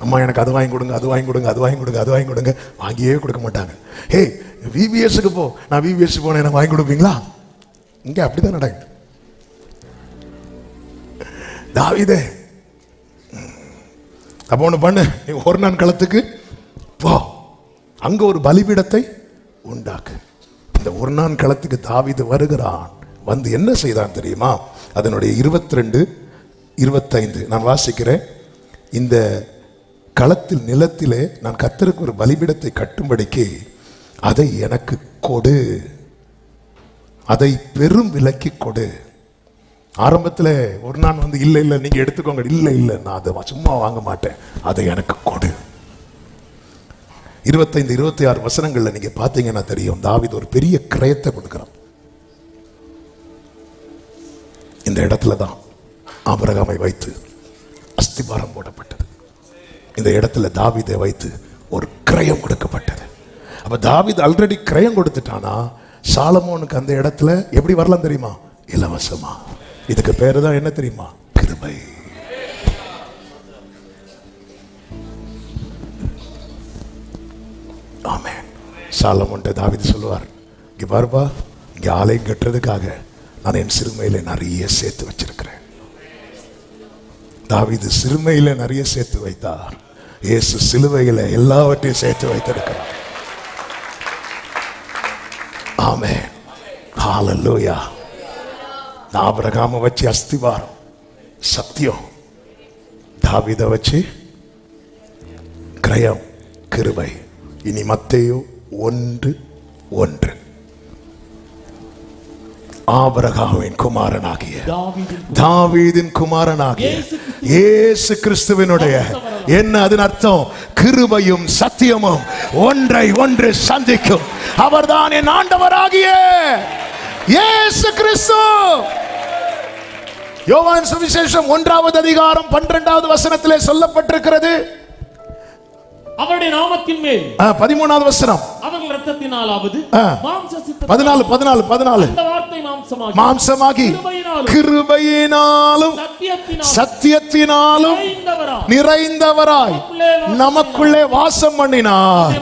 அம்மா எனக்கு அது வாங்கி கொடுங்க, அது வாங்கி கொடுங்க, அது வாங்கி கொடுங்க, அது வாங்கி கொடுங்க. வாங்கியே கொடுக்க மாட்டாங்க. ஏய் விவிஎஸ்க்கு போ, நான் விவிஎஸ் போனேன், எனக்கு வாங்கி கொடுப்பீங்களா? இங்க அப்படிதான் நடக்குது. தாவீதே, அப்ப ஒண்ணு பண்ணு, நீ ஒர்னான் களத்துக்கு போ, அங்க ஒரு பலிபீடத்தை உண்டாக்கு. இந்த ஒர்னான் களத்துக்கு தாவீது வருகிறான். வந்து என்ன செய்தான் தெரியுமா? அதனுடைய 22-25 நான் வாசிக்கிறேன். இந்த களத்தில் நிலத்திலே நான் கர்த்தருக்கு ஒரு பலிபீடத்தை கட்டும்படிக்கு அதை எனக்கு கொடு. அதை பெரும் விலைக்கு கொடு. ஆரம்பத்தில் ஒரு நாள் வந்து இல்லை இல்லை நீங்க எடுத்துக்கோங்க, இல்லை இல்லை நான் அதை சும்மா வாங்க மாட்டேன், அதை எனக்கு கொடு. 25 26 வசனங்கள்ல நீங்க பாத்தீங்கன்னா தெரியும், தாவீது ஒரு பெரிய கிரயத்தை கொடுக்கிறான். இந்த இடத்துல தான் ஆபிரகாமை வைத்து அஸ்திபாரம் போடப்பட்டது. இந்த இடத்துல தாவீதை வைத்து ஒரு கிரயம் கொடுக்கப்பட்டது. அப்ப தாவீது ஆல்ரெடி கிரயம் கொடுத்துட்டானா, சாலமோனுக்கு அந்த இடத்துல எப்படி வரலாம் தெரியுமா? இலவசமா. இதுக்கு பேரு தான் என்ன தெரியுமா? கிருபை. ஆமென். சாலமோன்ட்ட தாவீது சொல்லுவார், இங்க பாருப்பா, இங்க ஆலயம் கட்டுறதுக்காக நான் என் சிறுமையில நிறைய சேர்த்து வச்சிருக்கிறேன். தாவீது சிறுமையில நிறைய சேர்த்து வைத்தார். இயேசு சிலுவையில எல்லாவற்றையும் சேர்த்து வைத்திருக்கிறார். ஆமென். ஹல்லேலூயா. ஆபிரகாமை வச்சு அஸ்திவாரம் சத்தியம், தாவீதை வச்சு கிரயம் கிருபை. இனி மத்தேயு 1:1 ஆபிரகாமின் குமாரனாகிய தாவீதின் குமாரனாகிய இயேசு கிறிஸ்துவினுடைய என்ன அதன் அர்த்தம்? கிருபையும் சத்தியமும் ஒன்றை ஒன்று சந்திக்கும். அவர்தான் என் ஆண்டவராகிய இயேசு கிறிஸ்து. யோவான் சுவிசேஷம் 1வது அதிகாரம் 12வது வசனத்திலே சொல்லப்பட்டிருக்கிறது, அவருடைய நாமத்தின் மேல் 13வது வசனம், அவர்கள் இரத்தத்தினாலாவது 14 அந்த வார்த்தை மாம்சமாகி கிருபையினாலும் சத்தியத்தினாலும் நிறைந்தவராய் நமக்குள்ளே வாசம் பண்ணினார்.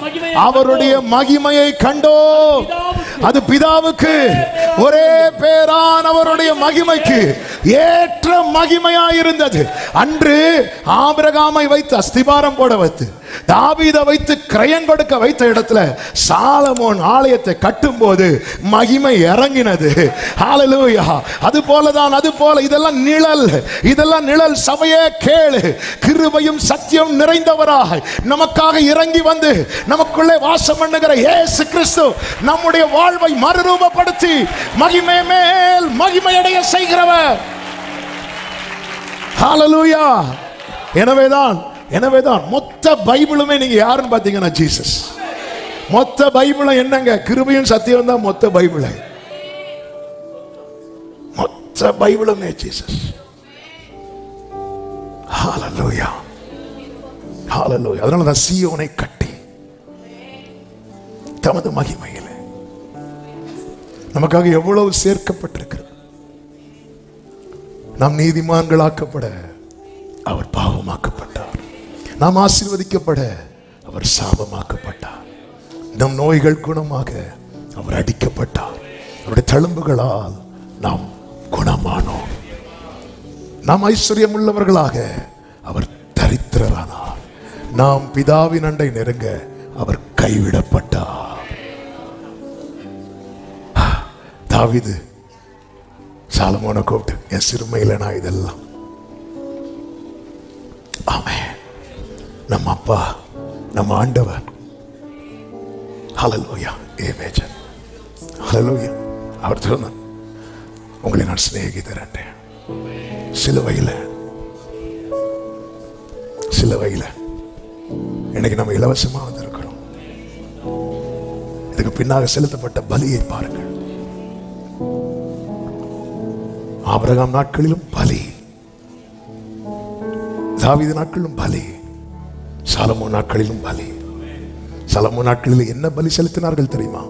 அவருடைய மகிமையை கண்டோம். அது பிதாவுக்கு ஒரே பேரான அவருடைய மகிமைக்கு ஏற்ற மகிமையாயிருந்தது. அன்று ஆபிரகாமை வைத்து அஸ்திபாரம் போட வைத்து தாவீதை வைத்து கிரயம் கொடுக்க வைத்த இடத்துல சாலமோன் ஆலயத்தை கட்டும் போது மகிமை இறங்கினது. ஹல்லேலூயா. அது போலதான், அது போல இதெல்லாம் நிழல். சபையே கேளு, கிருபையும் சத்தியம் நிறைந்தவராய் நமக்காக இறங்கி வந்து நமக்குள்ளே வாசம் பண்ணுகிற இயேசு கிறிஸ்து நம்முடைய வாழ்வை மறுரூபப்படுத்தி மகிமை மேல் மகிமையடைய செய்கிறவர். ஹல்லேலூயா. எனவேதான் மொத்த பைபிளுமே நீங்க யாருன்னு பாத்தீங்கன்னா ஜீசஸ். மொத்த பைபிளும் என்னங்க? கிருபையும் சத்தியம் தான் மொத்த பைபிளை. மொத்த பைபிளுமே ஜீசஸ். ஹல்லேலூயா. ஹல்லேலூயா. அதனால தான் சீயோனை கட்டி தமது மகிமையிலே நமக்காக எவ்வளவு சேர்க்கப்பட்டிருக்கிறது. நாம் நீதிமான்களாக்கப்பட அவர் பாவமாக்கப்பட்டார். நாம் ஆசீர்வதிக்கப்பட அவர் சாபமாக்கப்பட்டார். நம் நோய்கள் குணமாக அவர் அடிக்கப்பட்டார். அவருடைய தழும்புகளால் நாம் குணமானோம். நாம் ஐஸ்வர்யம் உள்ளவர்களாக அவர் தரித்திரரானார். நாம் பிதாவின் அண்டை நெருங்க அவர் கைவிடப்பட்டார். தாவீது சாலமோனை கூப்பிட்டு, என் சிறுமையில நான் இதெல்லாம். ஆமென். நம்ம அப்பா, நம்ம ஆண்டவர். ஹல்லேலூயா. ஆமென். ஹல்லேலூயா. அவர் சொன்னார், உங்களை நான் சிநேகிதரேன். சிலுவையில் இன்னைக்கு நம்ம இலவசமா வந்திருக்கிறோம். இதுக்கு பின்னாக செலுத்தப்பட்ட பலியை பாருங்கள். ஆபிரகாம் நாட்களிலும் பலி, தாவீது நாட்களிலும் பலி, சாலமோன் நாட்களிலும் பலி. சாலமோன் நாட்களில் என்ன பலி செலுத்தினார்கள் தெரியுமா?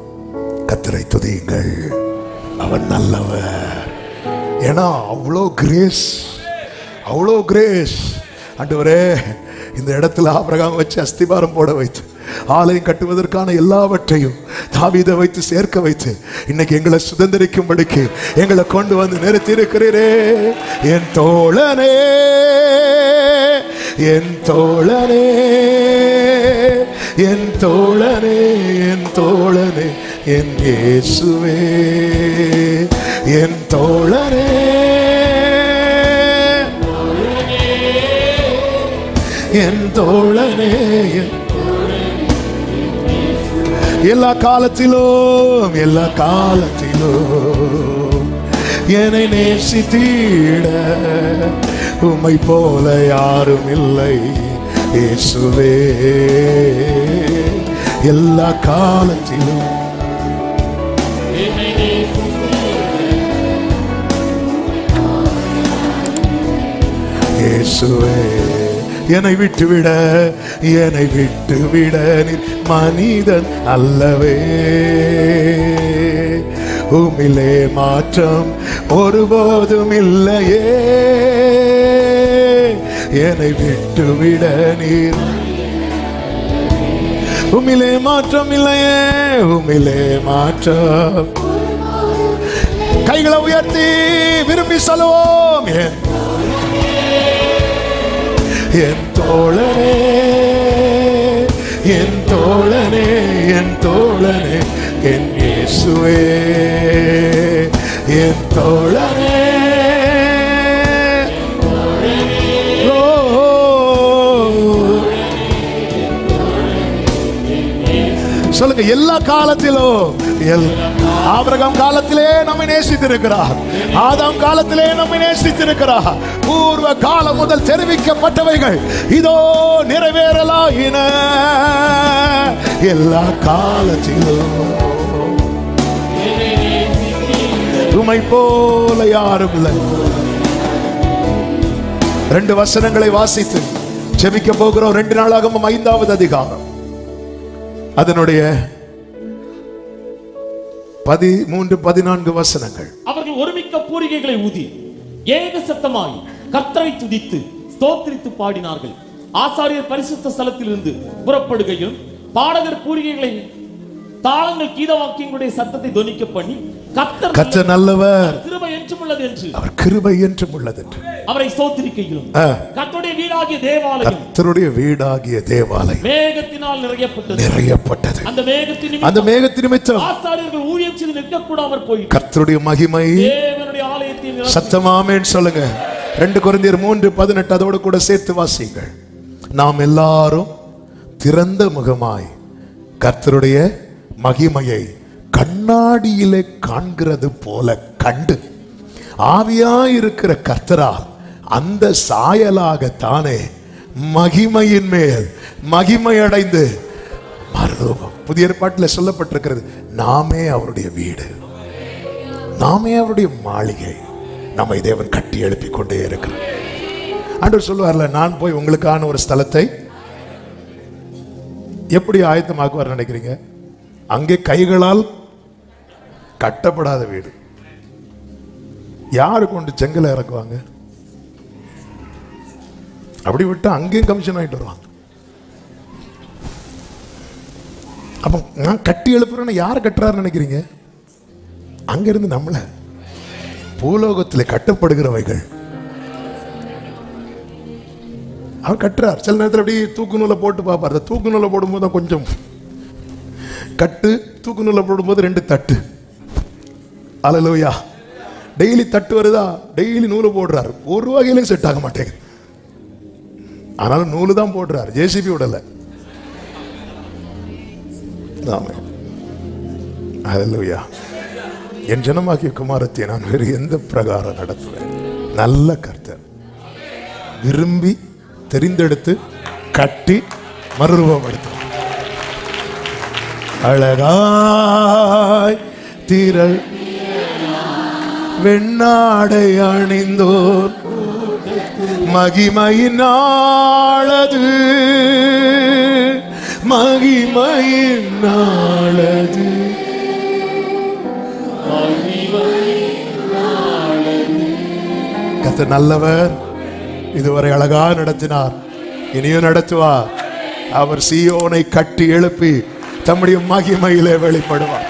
கர்த்தரை துதியுங்கள், அவர் நல்லவர். ஏன்னா அவ்வளோ கிரேஸ். ஆண்டவரே, இந்த இடத்துல ஆபிரகாம் வச்சு அஸ்திபாரம் போட வைத்து ஆலயம் கட்டுவதற்கான எல்லாவற்றையும் தாவீதை வைத்து சேர்க்க வைத்து இன்னைக்கு எங்களை சுதந்திரிக்கும்படிக்கு எங்களை கொண்டு வந்து நிறுத்தி இருக்கிறீரே. என் தோழனே, என் தோழனே, என் தோழனே, என் தோழனே, என் இயேசுவே, என் தோழனே, என் தோழனே. எல்லா காலத்திலும் காலத்திலும் என்னை நேசித்திட உம்மை போல யாரும் இல்லை இயேசுவே. எல்லா காலத்திலும் இயேசுவே என்னை விட்டுவிட நீர் மனிதன் அல்லவே. உம்மிலே மாற்றம் ஒருபோதும் இல்லையே. என்னை விட்டுவிட நீர் உம்மிலே மாற்றம் இல்லையே. உம்மிலே மாற்றம். கைகளை உயர்த்தி விரும்பி சொல்லுவோம். என் தோழனே, என் தோழனே, என் தோழனே, என் இயேசுவே. என் தோழனே, சொல்லுங்க. எல்லா காலத்திலும் ஆபிரகாம் காலத்திலே நம்மை நேசித்திருக்கிறார். ஆதாம் காலத்திலே நம்மை நேசித்திருக்கிறார். பூர்வ காலம் முதல் தெரிவிக்கப்பட்டவைகள் இதோ நிறைவேறலாயின. எல்லா காலத்திலும் உம்மை போல யாரும் இல்லை. 2 வசனங்களை வாசித்து ஜெபிக்க போகிறோம். 2 நாளாகமம் 5வது அதிகாரம் அதனுடைய 13, 14 வசனங்கள். அவர்கள் ஒருமிக்க பூரிகைகளை ஊதி ஏக சத்தமாய் கர்த்தரை துதித்து ஸ்தோத்திரித்து பாடினார்கள். ஆசாரியர் பரிசுத்த ஸ்தலத்திலிருந்து புறப்படுகையும் பாடகர் பூரிகைகளை தாளங்கள் கீத வாக்கியங்களுடைய சத்தத்தை தொனிக்க பண்ணி கர்த்தர் நல்லவர், கிருபை என்றும் உள்ளது என்று, அவர் கிருபை என்றும் உள்ளது என்று அவரை ஸ்தோத்திரிக்கையிலும் கர்த்தருடைய வீடாகிய தேவாலயம் மேகத்தினால் நிறையப்பட்டது. அந்த மேகத்தின் நிமித்தம் ஆசாரியர்கள் ஊழியம் செய்து நிற்க கூடாமற் போய் கர்த்தருடைய மகிமை தேவனுடைய ஆலயத்தில் சத்தம் ஆமென் சொல்லுங்க. 2 கொரிந்தியர் 3:18 அதோடு கூட சேர்த்து வாசிங்கள். நாம் எல்லாரும் திறந்த முகமாய் கர்த்தருடைய மகிமையை கண்ணாடியிலே காண்கிறது போல கண்டு ஆவியாயிருக்கிற கர்த்தரால் அந்த சாயலாகத்தானே மகிமையின் மேல் மகிமை அடைந்து மறுரூபம். புதிய ஏற்பாட்டில் சொல்லப்பட்டிருக்கிறது, நாமே அவருடைய வீடு, நாமே அவருடைய மாளிகை. நம்மை தேவன் கட்டி எழுப்பி கொண்டே இருக்கிறார். ஆண்டவர் சொல்லுவார்ல, நான் போய் உங்களுக்கான ஒரு ஸ்தலத்தை எப்படி ஆயத்தமாக்குவார் நினைக்கிறீங்க? அங்கே கைகளால் கட்டப்படாத வீடு. யாரு கொண்டு செங்கலை இறக்குவாங்க? அப்படி விட்டு அங்கேயும் கமிஷன் ஆகிட்டு வருவாங்க. அப்ப நான் கட்டி எழுப்புறேன்னு யார் கட்டுறாரு நினைக்கிறீங்க? அங்கிருந்து நம்மள பூலோகத்தில் கட்டப்படுகிறவைகள் அவர் கட்டுறார். சில நேரத்தில் அப்படி தூக்கு நூலை போட்டு பார்ப்பார். தூக்கு நூலை போடும்போது தான் கொஞ்சம் கட்டு, தூக்கு நூலை போடும்போது 2 தட்டு. அல்லேலூயா. டெய்லி தட்டு வருதா, டெய்லி நூலை போடுறாரு. ஒரு வகையிலும் செட் ஆக மாட்டேங்குது. ஆனாலும் நூலு தான் போடுறாரு, ஜேசிபி விடல. அல்லேலூயா. என் ஜனமாகிய குமாரத்தை நான் வேறு எந்த பிரகாரம் நடத்துவேன்? நல்ல கர்த்தர் விரும்பி தெரிந்தெடுத்து கட்டி மறுரூபப்படுத்தும். அழகாய் திரள் வெண்ணாடை அணிந்தோர் மகிமையினாளது, மகிமையினாளது. கர்த்தர் நல்லவர். இதுவரை அழகா நடத்தினார், இனியும் நடத்துவார். அவர் சீயோனை கட்டி எழுப்பி தம்முடைய மகிமையிலே வெளிப்படுவார்.